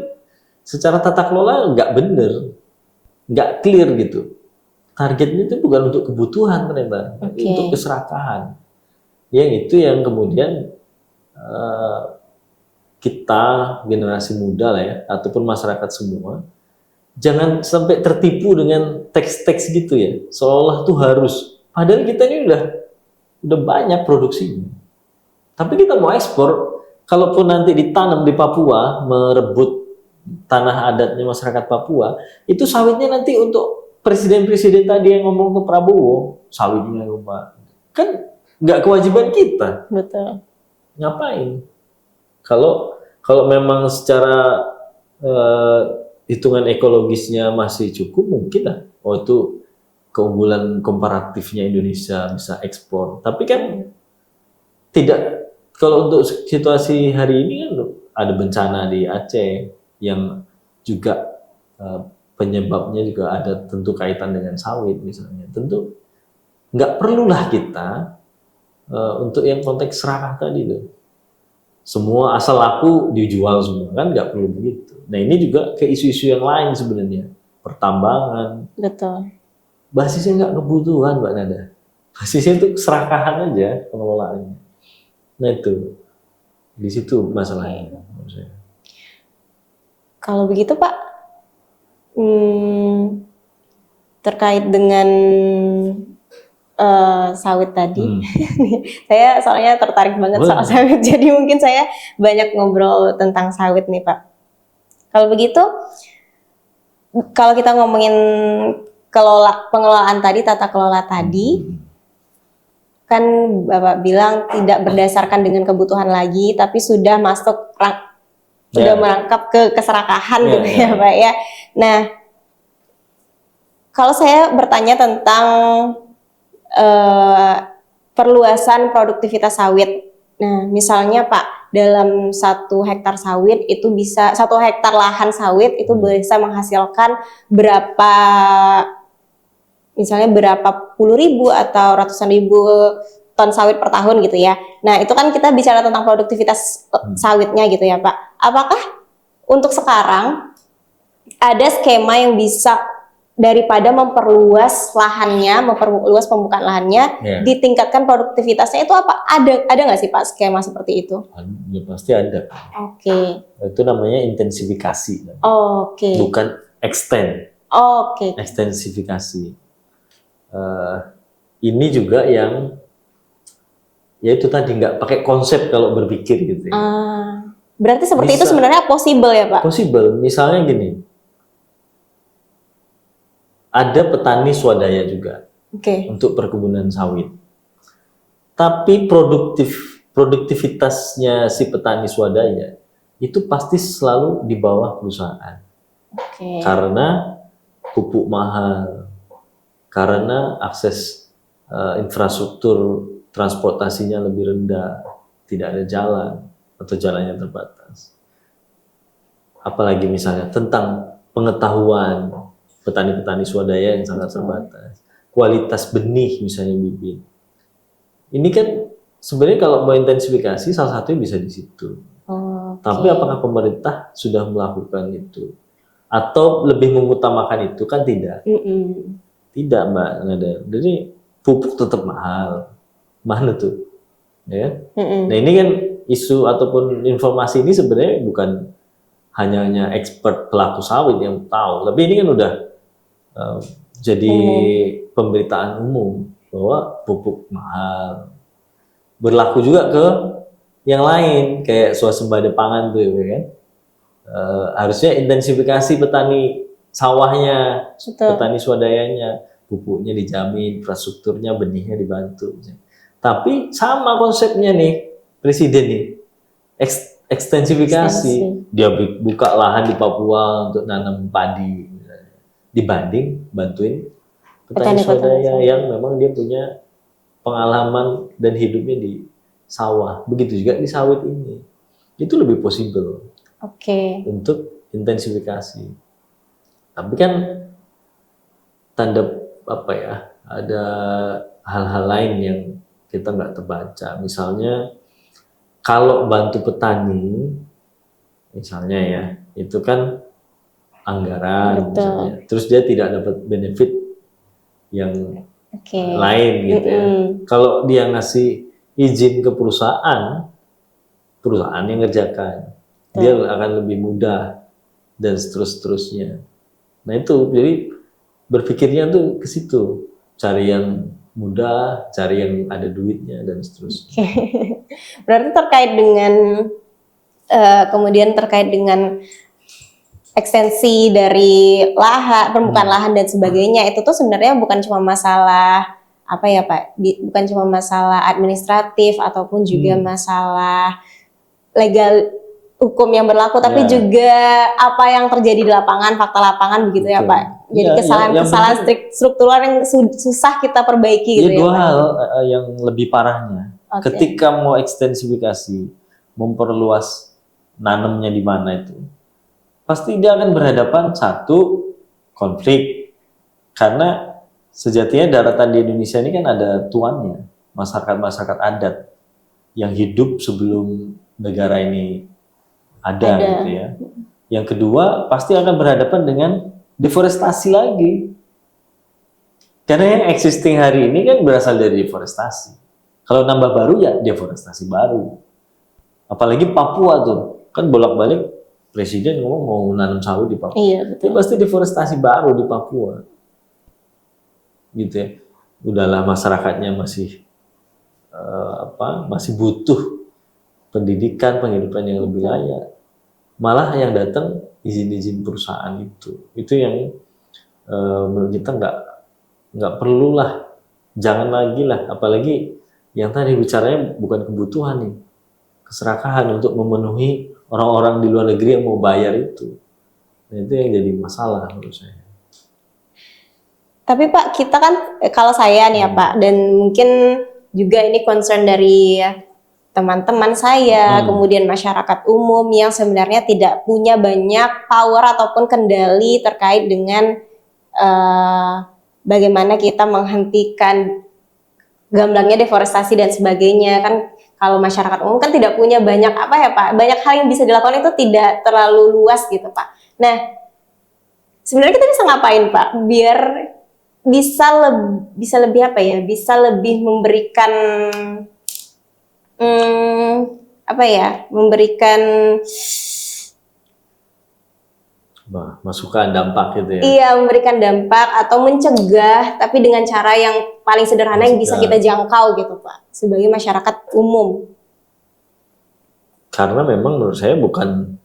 secara tata kelola nggak bener, nggak clear gitu. Targetnya itu bukan untuk kebutuhan ternyata, untuk keserakahan. Yang itu yang kemudian kita generasi muda lah ya, ataupun masyarakat semua, jangan sampai tertipu dengan teks-teks gitu ya, seolah tuh harus. Padahal kita ini udah banyak produksinya. Tapi kita mau ekspor, kalaupun nanti ditanam di Papua, merebut tanah adatnya masyarakat Papua, itu sawitnya nanti untuk presiden-presiden tadi yang ngomong ke Prabowo, sawitnya Pak. Kan nggak kewajiban kita. Betul. Ngapain? Kalau memang secara hitungan ekologisnya masih cukup, mungkin lah. Oh itu keunggulan komparatifnya Indonesia bisa ekspor. Tapi kan tidak. Kalau untuk situasi hari ini kan ada bencana di Aceh yang juga penyebabnya juga ada tentu kaitan dengan sawit misalnya. Tentu nggak perlulah kita untuk yang konteks serakah tadi tuh. Semua asal laku dijual semua, kan nggak perlu begitu. Nah ini juga ke isu-isu yang lain sebenarnya, pertambangan. Betul. Basisnya nggak kebutuhan Mbak Nada, basisnya itu keserakahan aja pengelolaannya. Nah itu, di situ masalahnya menurut saya. Kalau begitu Pak, terkait dengan sawit tadi, saya soalnya tertarik banget soal sawit, jadi mungkin saya banyak ngobrol tentang sawit nih Pak. Kalau begitu, kalau kita ngomongin pengelolaan tadi, tata kelola tadi, kan Bapak bilang tidak berdasarkan dengan kebutuhan lagi, tapi sudah masuk sudah merangkap ke keserakahan gitu ya Pak ya. Nah, kalau saya bertanya tentang perluasan produktivitas sawit. Nah, misalnya Pak, dalam 1 hektar sawit itu bisa 1 hektar lahan sawit itu bisa menghasilkan berapa, misalnya berapa puluh ribu atau ratusan ribu ton sawit per tahun gitu ya. Nah, itu kan kita bicara tentang produktivitas sawitnya gitu ya Pak. Apakah untuk sekarang ada skema yang bisa daripada memperluas lahannya, memperluas pembukaan lahannya, ditingkatkan produktivitasnya, itu apa? Ada nggak sih Pak skema seperti itu? Ya pasti ada. Oke. Itu namanya intensifikasi. Oke. Bukan extend. Oke. Ekstensifikasi. Ini juga yang ya itu tadi nggak pakai konsep kalau berpikir gitu ya. Berarti seperti itu sebenarnya possible ya Pak? Possible. Misalnya gini, ada petani swadaya juga untuk perkebunan sawit. Tapi produktivitasnya si petani swadaya itu pasti selalu di bawah perusahaan. Karena pupuk mahal, karena akses infrastruktur transportasinya lebih rendah, tidak ada jalan atau jalannya terbatas. Apalagi misalnya tentang pengetahuan petani-petani swadaya yang sangat terbatas. Kualitas benih misalnya bibit. Ini kan sebenarnya kalau mau intensifikasi salah satunya bisa di situ. Tapi apakah pemerintah sudah melakukan itu? Atau lebih mengutamakan itu? Kan tidak. Tidak Mbak Nada. Jadi pupuk tetap mahal. Mana tuh? Ya. Nah ini kan isu ataupun informasi ini sebenarnya bukan hanya expert pelaku sawit yang tahu. Tapi ini kan udah jadi pemberitaan umum bahwa pupuk mahal. Berlaku juga ke yang lain kayak swasembada pangan tuh ya kan. Harusnya intensifikasi petani sawahnya, petani swadayanya, pupuknya dijamin, infrastrukturnya, benihnya dibantu. Tapi sama konsepnya nih presiden nih, ekstensifikasi. Dia buka lahan di Papua untuk nanam padi, dibanding bantuin petani swadaya yang memang dia punya pengalaman dan hidupnya di sawah. Begitu juga di sawit ini. Itu lebih possible untuk intensifikasi. Tapi kan tanda apa ya, ada hal-hal lain yang kita nggak terbaca. Misalnya kalau bantu petani, misalnya ya, itu kan anggaran, misalnya. Terus dia tidak dapat benefit yang lain gitu ya. Kalau dia ngasih izin ke perusahaan yang ngerjakan, dia akan lebih mudah dan seterusnya. Nah itu, jadi berpikirnya tuh ke situ, cari yang mudah, cari yang ada duitnya dan seterusnya. Berarti terkait dengan kemudian terkait dengan ekstensi dari lahan, permukaan lahan dan sebagainya, itu tuh sebenarnya bukan cuma masalah apa ya Pak, bukan cuma masalah administratif ataupun juga masalah legal hukum yang berlaku, tapi juga apa yang terjadi di lapangan, fakta lapangan begitu ya Pak. Jadi kesalahan-kesalahan struktural yang susah kita perbaiki gitu ya Pak. Dua hal yang lebih parahnya, ketika mau ekstensifikasi, memperluas nanamnya di mana itu, pasti dia akan berhadapan satu konflik, karena sejatinya daratan di Indonesia ini kan ada tuannya, masyarakat adat yang hidup sebelum negara ini ada. Gitu ya. Yang kedua pasti akan berhadapan dengan deforestasi lagi, karena yang existing hari ini kan berasal dari deforestasi. Kalau nambah baru ya deforestasi baru. Apalagi Papua tuh kan bolak-balik presiden ngomong mau nanam sawit di Papua. Iya, betul. Itu pasti deforestasi baru di Papua. Gitu ya. Udahlah masyarakatnya masih masih butuh pendidikan, penghidupan yang lebih layak. Malah yang datang izin-izin perusahaan itu yang menurut kita nggak perlulah, jangan lagi lah. Apalagi yang tadi bicaranya bukan kebutuhan nih, keserakahan untuk memenuhi orang-orang di luar negeri yang mau bayar itu. Nah, itu yang jadi masalah menurut saya. Tapi Pak, kita kan kalau saya nih ya Pak, dan mungkin juga ini concern dari teman-teman saya, kemudian masyarakat umum yang sebenarnya tidak punya banyak power ataupun kendali terkait dengan bagaimana kita menghentikan gamblangnya deforestasi dan sebagainya. Kan kalau masyarakat umum kan tidak punya banyak apa ya Pak, banyak hal yang bisa dilakukan, itu tidak terlalu luas gitu Pak. Nah, sebenarnya kita bisa ngapain Pak biar bisa lebih apa ya, bisa lebih memberikan memberikan masukan, dampak gitu ya. Iya, memberikan dampak atau mencegah, tapi dengan cara yang paling sederhana yang bisa kita jangkau gitu Pak, sebagai masyarakat umum. Karena memang menurut saya bukan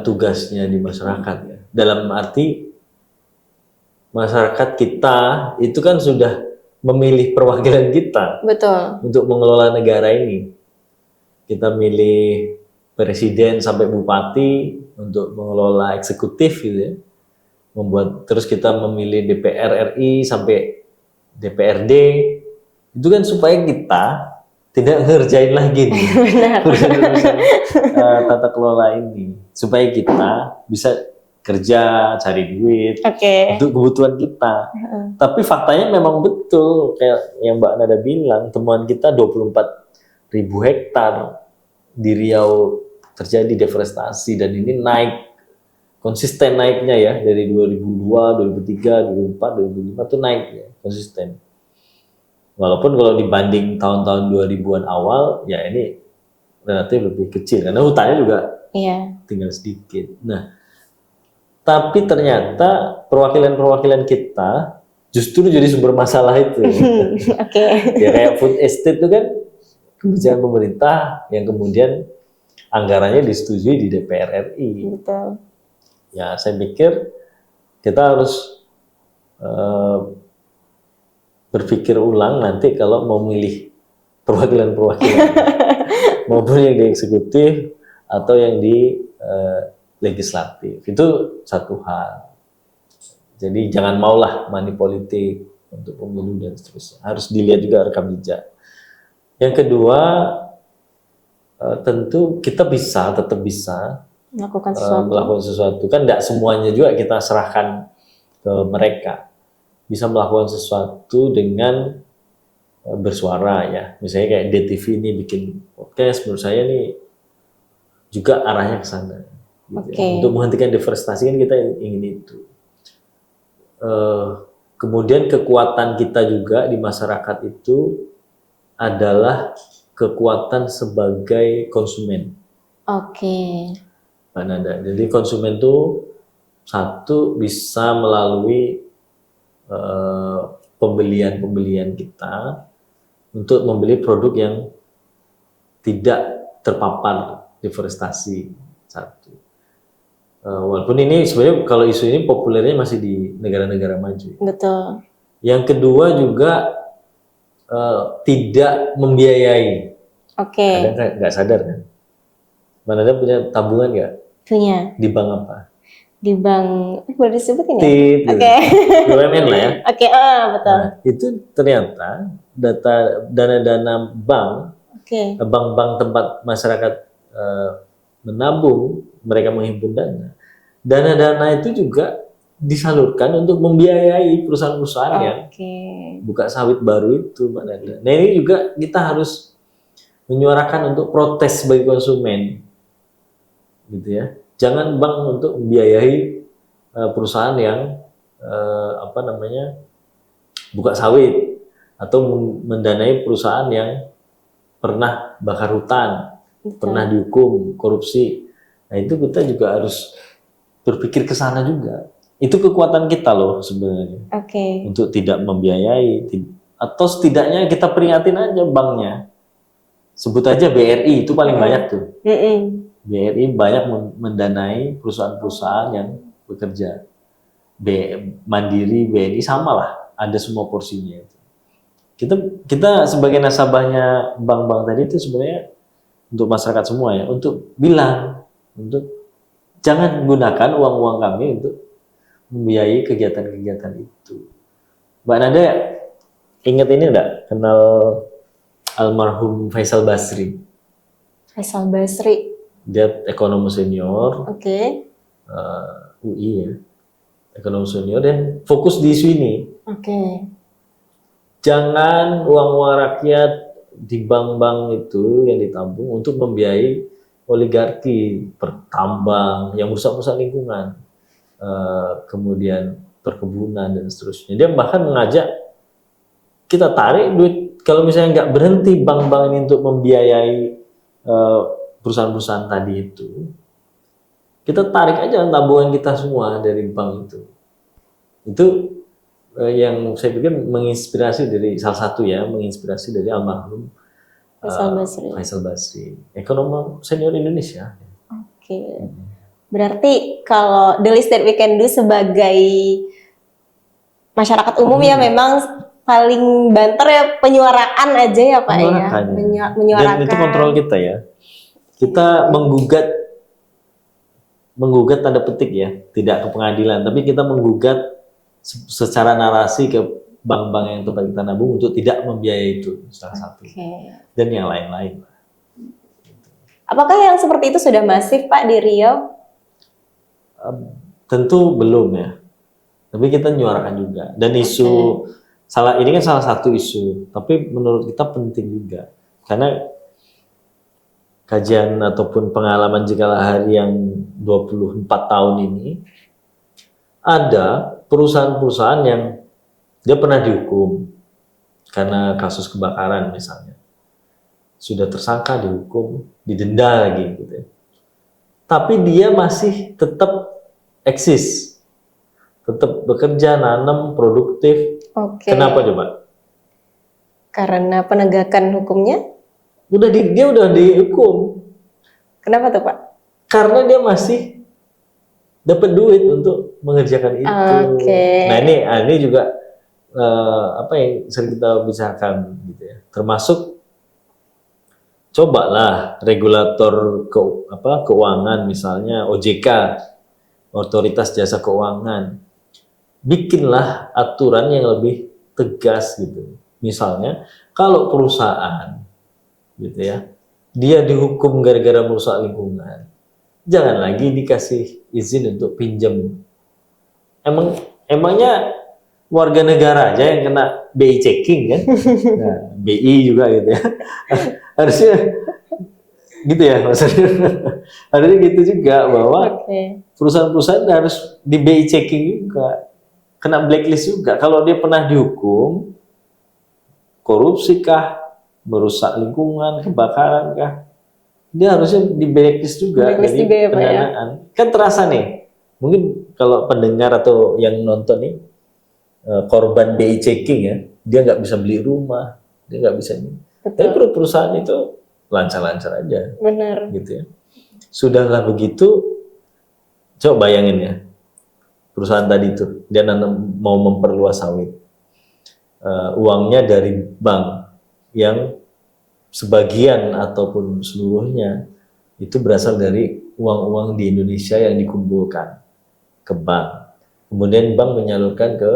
tugasnya di masyarakat ya. Dalam arti masyarakat kita itu kan sudah memilih perwakilan kita. Betul. Untuk mengelola negara ini. Kita milih presiden sampai bupati untuk mengelola eksekutif gitu ya. Terus kita memilih DPR RI sampai DPRD. Itu kan supaya kita tidak ngerjain lagi nih urusan tata kelola ini. Supaya kita bisa kerja, cari duit untuk kebutuhan kita. Tapi faktanya memang betul kayak yang Mbak Nada bilang, temuan kita 24.000 hektar di Riau terjadi deforestasi, dan ini naik, konsisten naiknya ya, dari 2002, 2003, 2004, 2005 tuh naik ya, konsisten. Walaupun kalau dibanding tahun-tahun 2000-an awal ya ini relatif lebih kecil karena hutannya juga tinggal sedikit. Nah, tapi ternyata perwakilan kita justru jadi sumber masalah itu. Ya kayak food estate itu kan kebijakan pemerintah yang kemudian anggarannya disetujui di DPR RI. Betul. Ya saya pikir kita harus berpikir ulang nanti kalau mau milih perwakilan maupun yang di eksekutif atau yang di legislatif, itu satu hal. Jadi jangan maulah money politik untuk pemilu dan seterusnya. Harus dilihat juga rekam jejak. Yang kedua, tentu kita tetap bisa Melakukan sesuatu. melakukan sesuatu. Kan tidak semuanya juga kita serahkan ke mereka. Bisa melakukan sesuatu dengan bersuara ya. Misalnya kayak DTV ini bikin podcast, menurut saya nih juga arahnya ke sana. Gitu ya. Untuk menghentikan deforestasi kan kita ingin itu. Kemudian kekuatan kita juga di masyarakat itu adalah kekuatan sebagai konsumen. Oke. Mbak Nada. Jadi konsumen itu satu bisa melalui pembelian kita untuk membeli produk yang tidak terpapar deforestasi. Satu. Walaupun ini sebenarnya kalau isu ini populernya masih di negara-negara maju. Betul. Yang kedua juga tidak membiayai. Oke. Kadang nggak sadar kan? Mana ada punya tabungan nggak? Punya. Di bank apa? Di bank, boleh disebutin ya? TIP, Oke. BUMN lah ya. Oke, betul. Nah, itu ternyata dana-dana bank, bank-bank tempat masyarakat menabung, mereka menghimpun dana. Dana-dana itu juga disalurkan untuk membiayai perusahaan-perusahaan yang buka sawit baru itu, Mbak Nada. Nah ini juga kita harus menyuarakan untuk protes bagi konsumen, gitu ya. Jangan bank untuk membiayai perusahaan yang buka sawit atau mendanai perusahaan yang pernah bakar hutan, pernah dihukum korupsi. Nah itu kita juga harus berpikir ke sana juga. Itu kekuatan kita loh sebenarnya. Untuk tidak membiayai atau setidaknya kita peringatin aja banknya. Sebut aja BRI itu paling banyak tuh. BRI banyak mendanai perusahaan-perusahaan yang bekerja. Mandiri, BNI sama lah, ada semua porsinya. Kita sebagai nasabahnya bank-bank tadi itu sebenarnya untuk masyarakat semua ya, untuk bilang, untuk jangan gunakan uang-uang kami untuk membiayai kegiatan-kegiatan itu. Mbak Nada ingat ini enggak? Kenal almarhum Faisal Basri? Faisal Basri. Dia ekonom senior. UI ya. Ekonom senior dan fokus di isu ini. Jangan uang-uang rakyat di bank-bank itu yang ditabung untuk membiayai oligarki, pertambang yang merusak-rusak lingkungan. Kemudian perkebunan dan seterusnya. Dia bahkan mengajak kita tarik duit, kalau misalnya nggak berhenti bank-bank ini untuk membiayai perusahaan-perusahaan tadi itu, kita tarik aja tabungan kita semua dari bank itu. Itu yang saya pikir menginspirasi dari salah satu ya, menginspirasi dari almarhum Faisal Basri, ekonom senior Indonesia. Berarti kalau the least that we can do sebagai masyarakat umum ya memang paling banter ya penyuaraan aja ya Pak ya. Menyuarakan. Dan itu kontrol kita ya. Kita menggugat tanda petik ya, tidak ke pengadilan, tapi kita menggugat secara narasi ke bank-bank yang tempat kita nabung untuk tidak membiayai itu salah satu. Dan yang lain-lain. Apakah yang seperti itu sudah masif Pak di Riau? Tentu belum ya, tapi kita menyuarakan juga. Dan isu ini kan salah satu isu, tapi menurut kita penting juga karena kajian ataupun pengalaman Jikalah Hari yang 24 tahun ini ada perusahaan-perusahaan yang dia pernah dihukum karena kasus kebakaran misalnya, sudah tersangka, dihukum, didenda lagi gitu ya. Tapi dia masih tetap eksis, tetap bekerja, nanam, produktif. Kenapa coba? Karena penegakan hukumnya? Dia udah dihukum. Kenapa tuh Pak? Karena dia masih dapat duit untuk mengerjakan itu. Nah ini juga apa yang sering kita bicarakan gitu ya. Termasuk cobalah regulator keuangan misalnya OJK, Otoritas Jasa Keuangan, bikinlah aturan yang lebih tegas gitu. Misalnya kalau perusahaan gitu ya, dia dihukum gara-gara merusak lingkungan, jangan lagi dikasih izin untuk pinjam. Emangnya warga negara aja yang kena BI checking kan? Nah, BI juga gitu ya. Harusnya gitu ya maksudnya. Harusnya gitu juga bahwa perusahaan-perusahaan harus di BI checking juga, kena blacklist juga. Kalau dia pernah dihukum korupsi kah, merusak lingkungan, kebakaran kah, dia harusnya di blacklist juga Blacklist dari juga ya, Pak, ya? pendanaan. Kan terasa nih, mungkin kalau pendengar atau yang nonton nih korban BI checking ya, dia nggak bisa beli rumah, dia nggak bisa ini. Tapi perusahaan itu lancar-lancar aja, Benar. gitu ya. Sudahlah begitu, coba bayangin ya, perusahaan tadi itu dia mau memperluas sawit, uangnya dari bank yang sebagian ataupun seluruhnya itu berasal dari uang-uang di Indonesia yang dikumpulkan ke bank. Kemudian bank menyalurkan ke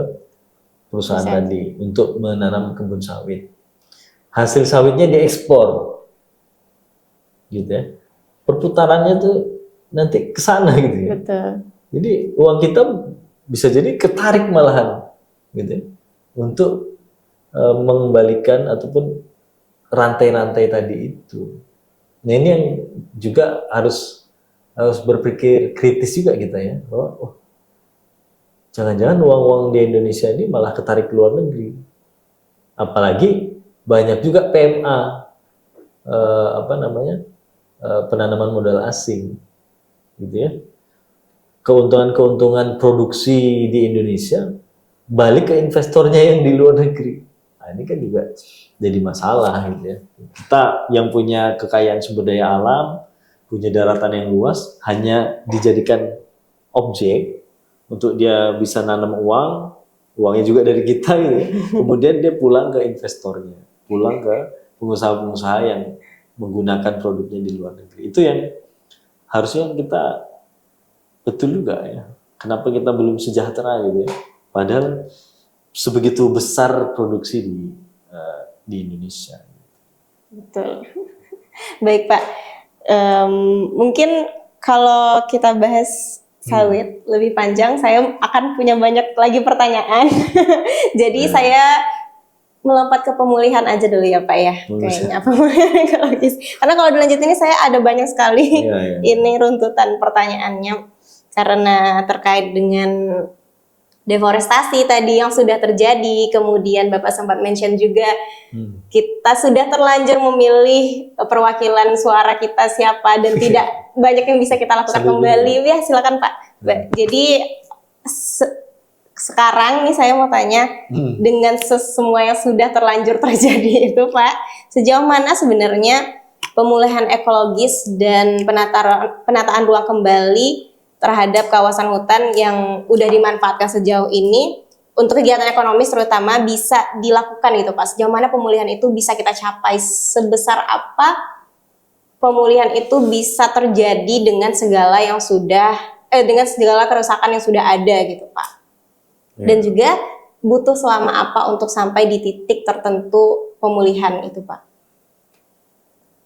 perusahaan tadi untuk menanam kebun sawit. Hasil sawitnya diekspor, gitu ya. Perputarannya tuh nanti ke sana gitu ya. Betul. Jadi uang kita bisa jadi ketarik malahan, gitu ya, untuk mengembalikan ataupun rantai-rantai tadi itu. Nah ini yang juga harus berpikir kritis juga kita ya, bahwa jangan-jangan uang-uang di Indonesia ini malah ketarik ke luar negeri. Apalagi banyak juga PMA, penanaman modal asing, gitu ya. Keuntungan-keuntungan produksi di Indonesia balik ke investornya yang di luar negeri. Nah, ini kan juga jadi masalah gitu ya. Kita yang punya kekayaan sumber daya alam, punya daratan yang luas, hanya dijadikan objek untuk dia bisa nanam uang, uangnya juga dari kita gitu ya. Kemudian dia pulang ke investornya, pulang ke pengusaha-pengusaha yang menggunakan produknya di luar negeri. Itu yang harusnya kita betul juga ya. Kenapa kita belum sejahtera gitu ya? Padahal sebegitu besar produksi di Indonesia. Betul. Baik Pak, mungkin kalau kita bahas sawit lebih panjang, saya akan punya banyak lagi pertanyaan. Jadi saya melompat ke pemulihan aja dulu ya Pak ya, kayaknya pemulihan ekologis. Karena kalau dilanjut ini saya ada banyak sekali ini runtutan pertanyaannya karena terkait dengan deforestasi tadi yang sudah terjadi, kemudian Bapak sempat mention juga kita sudah terlanjur memilih perwakilan suara kita siapa dan tidak banyak yang bisa kita lakukan kembali. Ya silakan Pak. Jadi sekarang nih saya mau tanya dengan semua yang sudah terlanjur terjadi itu Pak, sejauh mana sebenarnya pemulihan ekologis dan penataan ruang kembali terhadap kawasan hutan yang udah dimanfaatkan sejauh ini untuk kegiatan ekonomis terutama bisa dilakukan gitu Pak. Sejauh mana pemulihan itu bisa kita capai, sebesar apa pemulihan itu bisa terjadi dengan segala yang sudah dengan segala kerusakan yang sudah ada gitu Pak. Dan juga butuh selama apa untuk sampai di titik tertentu pemulihan itu Pak.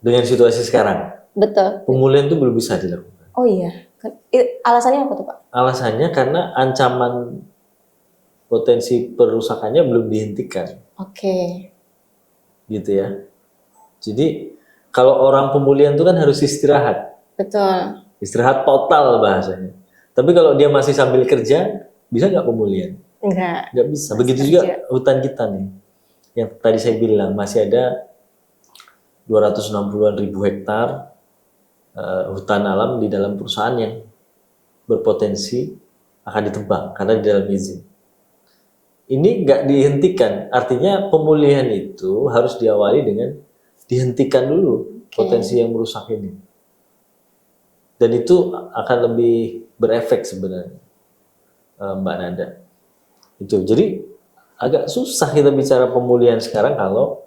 Dengan situasi sekarang. Betul. Pemulihan itu belum bisa dilakukan. Oh iya. Alasannya apa tuh Pak? Alasannya karena ancaman potensi perusakannya belum dihentikan. Oke. Gitu ya. Jadi kalau orang pemulihan itu kan harus istirahat. Betul. Istirahat total bahasanya. Tapi kalau dia masih sambil kerja, bisa nggak pemulihan? Enggak. Nggak bisa. Begitu juga hutan kita nih. Yang tadi saya bilang masih ada 260-an ribu hektar hutan alam di dalam perusahaan yang berpotensi akan ditebang karena di dalam izin. Ini nggak dihentikan, artinya pemulihan itu harus diawali dengan dihentikan dulu potensi yang merusak ini. Dan itu akan lebih berefek sebenarnya, Mbak Nada. Itu jadi agak susah kita bicara pemulihan sekarang kalau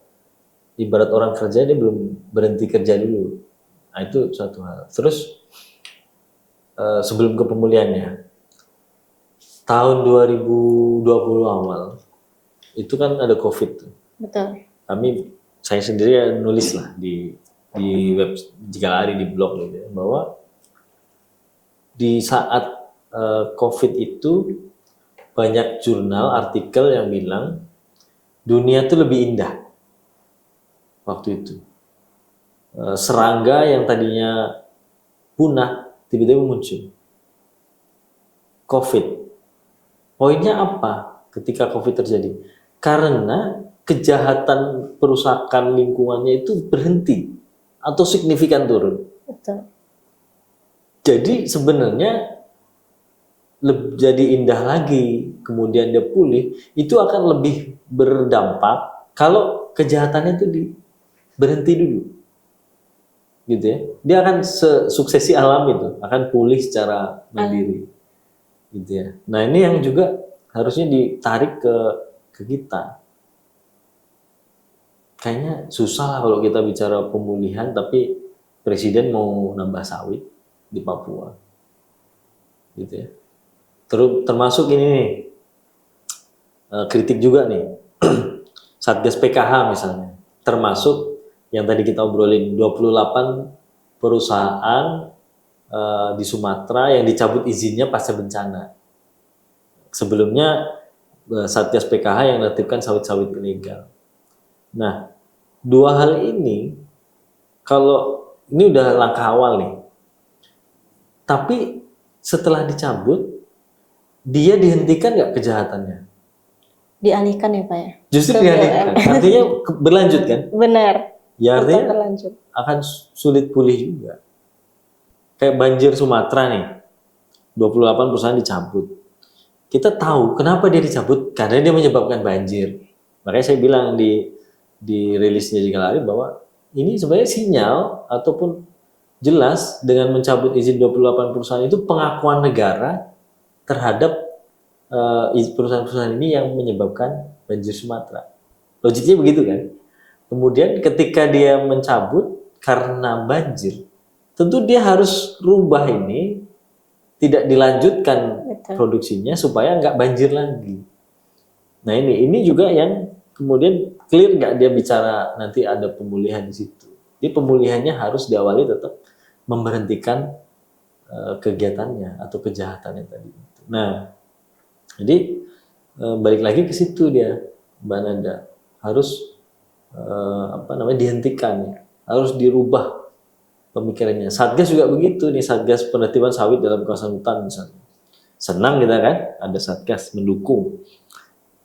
ibarat orang kerja dia belum berhenti kerja dulu. Nah, itu suatu hal. Terus sebelum ke pemulihannya, tahun 2020 awal itu kan ada COVID tuh. Betul. Saya sendiri ya nulis lah di web Jigalari di blog gitu ya, bahwa di saat COVID itu banyak jurnal artikel yang bilang dunia itu lebih indah waktu itu. Serangga yang tadinya punah tiba-tiba muncul. COVID. Poinnya apa ketika COVID terjadi? Karena kejahatan perusakan lingkungannya itu berhenti atau signifikan turun. Betul. Jadi sebenarnya jadi indah lagi, kemudian dia pulih, itu akan lebih berdampak kalau kejahatannya itu berhenti dulu. Gitu ya. Dia akan suksesi alam itu, akan pulih secara mandiri. Gitu ya. Nah, ini yang juga harusnya ditarik ke kita. Kayaknya susah lah kalau kita bicara pemulihan, tapi presiden mau nambah sawit di Papua. Gitu ya. Termasuk ini nih, kritik juga nih, Satgas PKH misalnya, termasuk yang tadi kita obrolin, 28 perusahaan di Sumatera yang dicabut izinnya pasca bencana. Sebelumnya Satgas PKH yang menertibkan sawit-sawit ilegal. Nah, dua hal ini, kalau ini udah langkah awal nih, tapi setelah dicabut, dia dihentikan nggak kejahatannya? Dialihkan ya Pak ya? Justru dialihkan, artinya berlanjut kan? Benar. Ya artinya berlanjut. akan sulit pulih juga. Kayak banjir Sumatera nih, 28 perusahaan dicabut. Kita tahu kenapa dia dicabut, karena dia menyebabkan banjir. Makanya saya bilang di rilisnya Jigalari bahwa ini sebenarnya sinyal ataupun jelas dengan mencabut izin 28 perusahaan itu pengakuan negara terhadap perusahaan-perusahaan ini yang menyebabkan banjir Sumatera. Logiknya begitu kan? Kemudian ketika dia mencabut karena banjir, tentu dia harus rubah ini, tidak dilanjutkan produksinya supaya nggak banjir lagi. Nah ini juga yang kemudian clear nggak dia bicara nanti ada pemulihan di situ. Jadi pemulihannya harus diawali tetap memberhentikan kegiatannya atau kejahatannya tadi. Nah, jadi balik lagi ke situ dia, Mbak Nanda, harus dihentikan, harus dirubah pemikirannya. Satgas juga begitu nih, Satgas penertiban sawit dalam kawasan hutan misalnya. Senang kita kan, ada Satgas mendukung.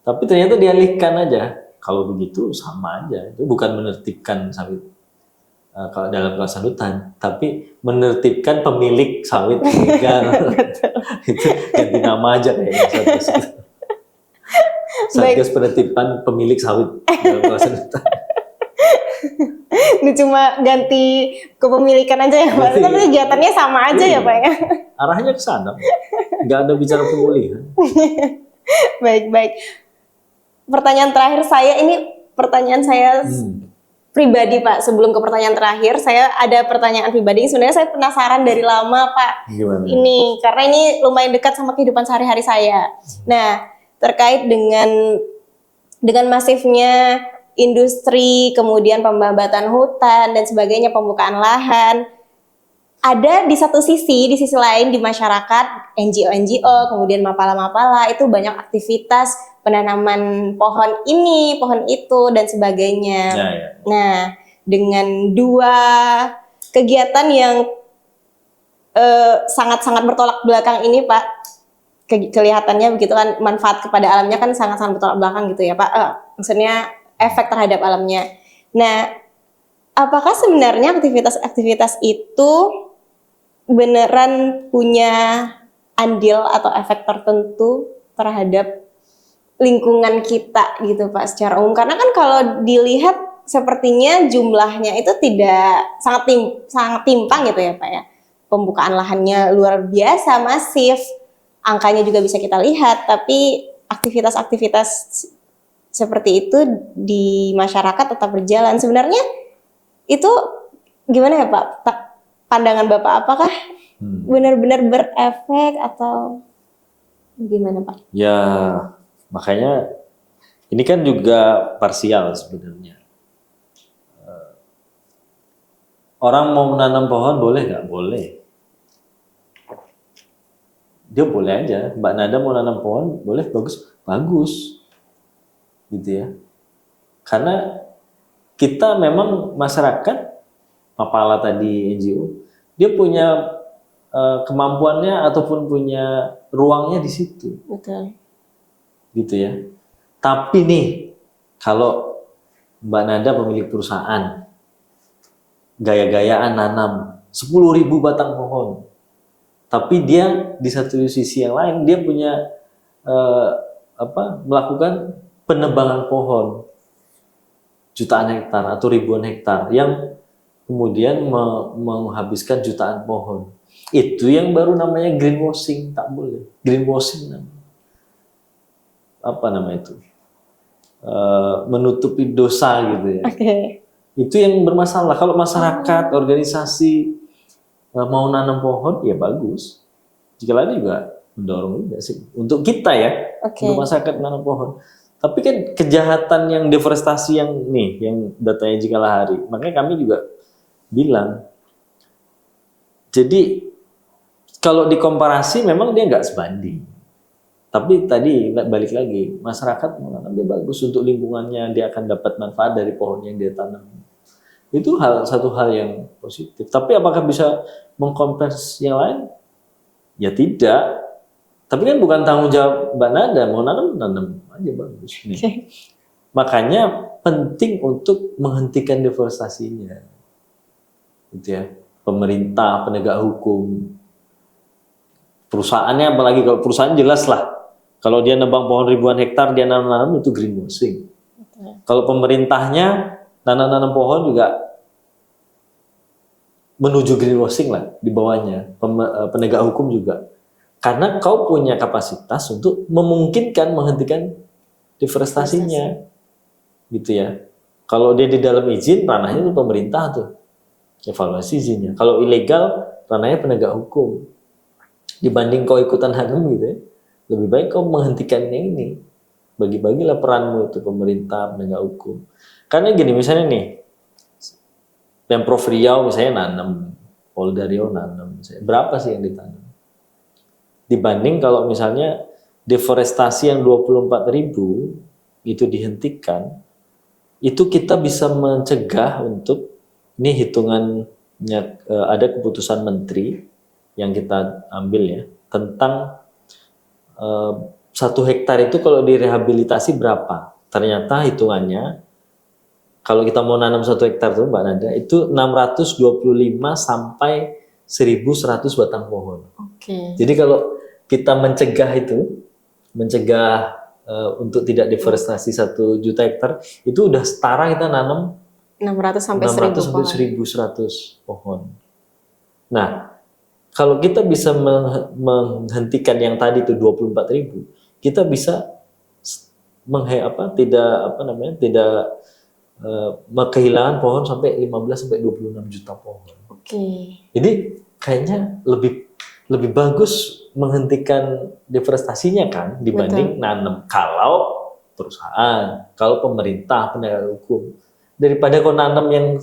Tapi ternyata dialihkan aja. Kalau begitu sama aja, itu bukan menertibkan sawit kalau dalam kawasan hutan, tapi menertibkan pemilik sawit ilegal. Itu ganti nama aja kayaknya Satgas. Satgas penertiban pemilik sawit dalam kawasan hutan. Ini cuma ganti kepemilikan aja ya Pak, tapi kegiatannya sama aja ya Pak ya. Arahnya ke sana, nggak ada bicara pemulihan. Baik. Pertanyaan terakhir saya, ini pertanyaan saya pribadi Pak. Sebelum ke pertanyaan terakhir, saya ada pertanyaan pribadi. Sebenarnya saya penasaran dari lama Pak. Gimana? Ini karena ini lumayan dekat sama kehidupan sehari-hari saya. Nah, terkait dengan masifnya industri, kemudian pembabatan hutan dan sebagainya, pembukaan lahan. Ada di sisi lain di masyarakat, NGO, kemudian mapala-mapala itu banyak aktivitas penanaman pohon ini, pohon itu dan sebagainya. Ya. Nah, dengan dua kegiatan yang sangat-sangat bertolak belakang ini Pak, kelihatannya begitu kan, manfaat kepada alamnya kan sangat-sangat bertolak belakang gitu ya Pak. Maksudnya efek terhadap alamnya. Nah, apakah sebenarnya aktivitas-aktivitas itu beneran punya andil atau efek tertentu terhadap lingkungan kita gitu Pak secara umum? Karena kan kalau dilihat sepertinya jumlahnya itu tidak sangat timpang gitu ya Pak ya. Pembukaan lahannya luar biasa, masif, angkanya juga bisa kita lihat, tapi aktivitas-aktivitas seperti itu di masyarakat tetap berjalan. Sebenarnya itu gimana ya Pak? Pandangan Bapak, apakah benar-benar berefek atau Gimana Pak? Ya, makanya ini kan juga parsial sebenarnya. Orang mau menanam pohon boleh nggak? Boleh. Dia boleh aja. Mbak Nada mau nanam pohon, boleh, bagus. Bagus. Gitu ya. Karena kita memang masyarakat, Mapala tadi NGO, dia punya kemampuannya ataupun punya ruangnya di situ. Betul. Gitu ya. Tapi nih, kalau Mbak Nada pemilik perusahaan, gaya-gayaan nanam 10.000 batang pohon. Tapi dia di satu sisi yang lain dia punya melakukan penebangan pohon jutaan hektar atau ribuan hektar yang kemudian menghabiskan jutaan pohon. Itu yang baru namanya greenwashing, tak boleh. Greenwashing namanya. Apa nama itu? Menutupi dosa gitu ya. Oke. Itu yang bermasalah. Kalau masyarakat, organisasi mau nanam pohon, ya bagus. Jika lain juga mendorong juga sih. Untuk kita ya, untuk masyarakat menanam pohon. Tapi kan kejahatan yang deforestasi yang datanya Jika Lahari. Makanya kami juga bilang, jadi kalau dikomparasi memang dia nggak sebanding. Tapi tadi balik lagi, masyarakat menanam dia bagus untuk lingkungannya, dia akan dapat manfaat dari pohon yang dia tanam. Itu satu hal yang positif. Tapi apakah bisa mengkompens yang lain? Ya tidak. Tapi kan bukan tanggung jawab Mbak Nada, mau nanam aja bagus. Nih. Makanya penting untuk menghentikan deforestasinya. Gitu ya. Pemerintah, penegak hukum, perusahaannya, apalagi kalau perusahaan jelas lah. Kalau dia nebang pohon ribuan hektar, dia nanam itu greenwashing. Kalau pemerintahnya nanam pohon juga menuju greenwashing lah di bawahnya, penegak hukum juga. Karena kau punya kapasitas untuk memungkinkan menghentikan deforestasinya. Gitu ya. Kalau dia di dalam izin, ranahnya itu pemerintah tuh. Evaluasi izinnya. Kalau ilegal, ranahnya penegak hukum. Dibanding kau ikutan hanam gitu ya, lebih baik kau menghentikannya ini. Bagi-bagilah peranmu itu pemerintah, penegak hukum. Karena gini, misalnya nih, Pemprov Riau misalnya nanam, Polda Riau nanam, misalnya. Berapa sih yang ditanam? Dibanding kalau misalnya deforestasi yang 24.000 itu dihentikan, itu kita bisa mencegah untuk, ini hitungannya ada keputusan menteri yang kita ambil ya, tentang 1 hektar itu kalau direhabilitasi berapa. Ternyata hitungannya, kalau kita mau nanam 1 hektar tuh Mbak Nada, itu 625 sampai 1.100 batang pohon. Jadi kalau kita mencegah untuk tidak deforestasi 1 juta hektar, itu udah setara kita nanam 600 sampai 1.100 pohon. Nah, kalau kita bisa menghentikan yang tadi itu 24.000, kita bisa kehilangan pohon sampai 15 sampai 26 juta pohon. Jadi kayaknya lebih bagus menghentikan deforestasinya kan dibanding nanam. Kalau perusahaan, kalau pemerintah, penegak hukum, daripada kau nanam yang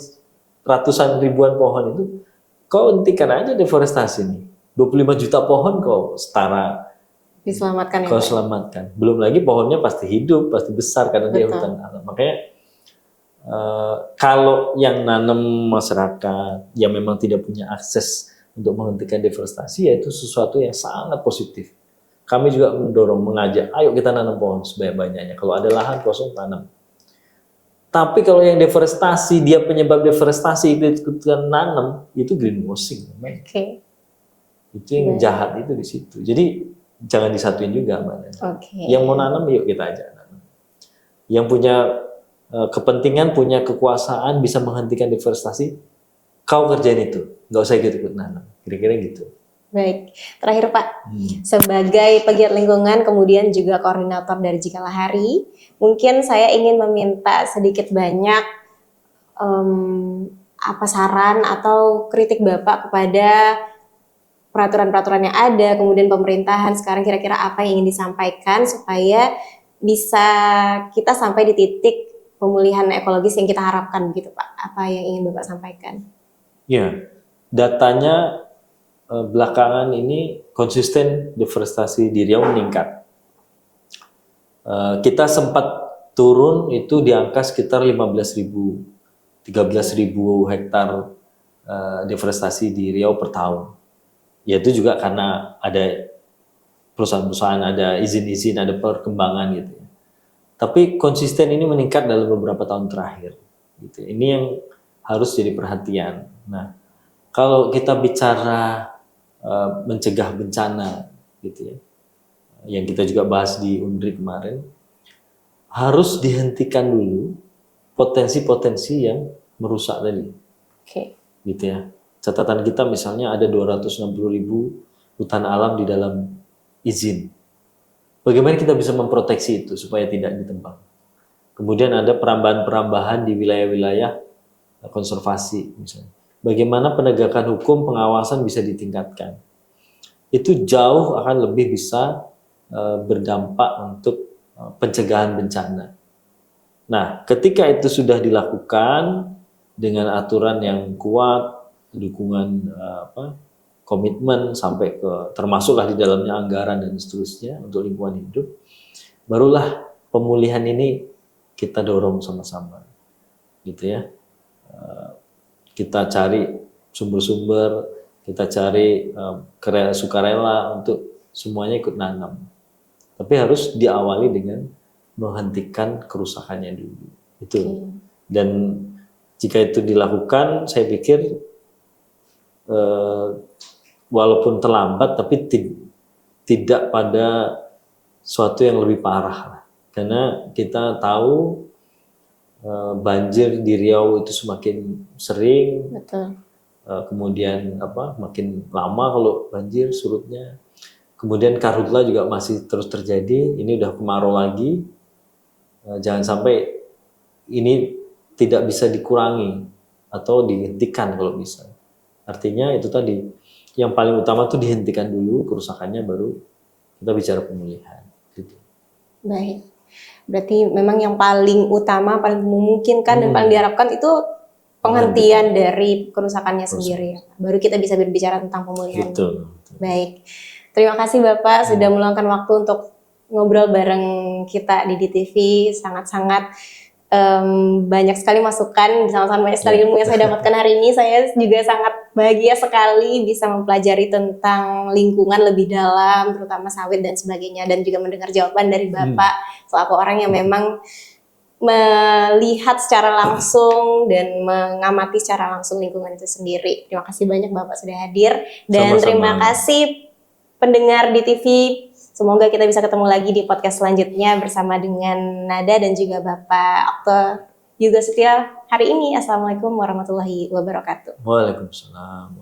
ratusan ribuan pohon itu, kau hentikan aja deforestasi nih. 25 juta pohon kau setara diselamatkan. Kau selamatkan. Belum lagi pohonnya pasti hidup, pasti besar karena dia hutan alam. Makanya kalau yang nanam masyarakat yang memang tidak punya akses untuk menghentikan deforestasi, yaitu sesuatu yang sangat positif. Kami juga mendorong, mengajak, ayo kita nanam pohon sebanyak-banyaknya. Kalau ada lahan kosong, tanam. Tapi kalau yang deforestasi, dia penyebab deforestasi ikut-ikutan nanam, itu greenwashing. Itu yang jahat itu di situ. Jadi jangan disatuin juga, Mbak. Yang mau nanam, yuk kita ajak nanam. Yang punya kepentingan, punya kekuasaan, bisa menghentikan deforestasi, kau kerjain itu, nggak usah ikut-ikut nanam. Kira-kira gitu. Baik, terakhir Pak, sebagai pegiat lingkungan kemudian juga koordinator dari Jika Lahari, mungkin saya ingin meminta sedikit banyak saran atau kritik Bapak kepada peraturan-peraturan yang ada, kemudian pemerintahan sekarang kira-kira apa yang ingin disampaikan supaya bisa kita sampai di titik pemulihan ekologis yang kita harapkan gitu Pak. Apa yang ingin Bapak sampaikan? Ya, datanya belakangan ini konsisten deforestasi di Riau meningkat. Kita sempat turun itu di angka sekitar 13.000 hektar deforestasi di Riau per tahun. Ya itu juga karena ada perusahaan-perusahaan, ada izin-izin, ada perkembangan gitu ya. Tapi konsisten ini meningkat dalam beberapa tahun terakhir. Gitu. Ini yang harus jadi perhatian. Nah, kalau kita bicara mencegah bencana, gitu ya, yang kita juga bahas di Undri kemarin, harus dihentikan dulu potensi-potensi yang merusak tadi. Oke. Gitu ya. Catatan kita misalnya ada 260.000 hutan alam di dalam izin. Bagaimana kita bisa memproteksi itu supaya tidak ditebang? Kemudian ada perambahan-perambahan di wilayah-wilayah konservasi misalnya. Bagaimana penegakan hukum pengawasan bisa ditingkatkan? Itu jauh akan lebih bisa berdampak untuk pencegahan bencana. Nah, ketika itu sudah dilakukan dengan aturan yang kuat, dukungan komitmen sampai ke termasuklah di dalamnya anggaran dan seterusnya untuk lingkungan hidup, barulah pemulihan ini kita dorong sama-sama, gitu ya. Kita cari sumber-sumber, kita cari sukarela untuk semuanya ikut nanam. Tapi harus diawali dengan menghentikan kerusakannya dulu. Itu. Dan jika itu dilakukan, saya pikir walaupun terlambat, tapi tidak pada suatu yang lebih parah lah. Karena kita tahu banjir di Riau itu semakin sering. Betul. Kemudian makin lama kalau banjir surutnya. Kemudian karhutla juga masih terus terjadi. Ini udah kemarau lagi. Jangan sampai ini tidak bisa dikurangi atau dihentikan kalau bisa. Artinya itu tadi, yang paling utama tuh dihentikan dulu kerusakannya, baru kita bicara pemulihan. Gitu. Baik. Berarti memang yang paling utama, paling memungkinkan dan paling diharapkan itu penghentian dari kerusakannya sendiri. Baru kita bisa berbicara tentang pemulihan. Betul. Baik. Terima kasih Bapak sudah meluangkan waktu untuk ngobrol bareng kita di DTV. Sangat-sangat banyak sekali masukan, sama-sama banyak sekali ilmu yang saya dapatkan hari ini. Saya juga sangat bahagia sekali bisa mempelajari tentang lingkungan lebih dalam, terutama sawit dan sebagainya, dan juga mendengar jawaban dari Bapak selaku orang yang memang melihat secara langsung dan mengamati secara langsung lingkungan itu sendiri. Terima kasih banyak Bapak sudah hadir, dan Sama-sama. terima kasih pendengar DTV. Semoga kita bisa ketemu lagi di podcast selanjutnya bersama dengan Nada dan juga Bapak Okto Yuga Setia hari ini. Assalamualaikum warahmatullahi wabarakatuh. Waalaikumsalam.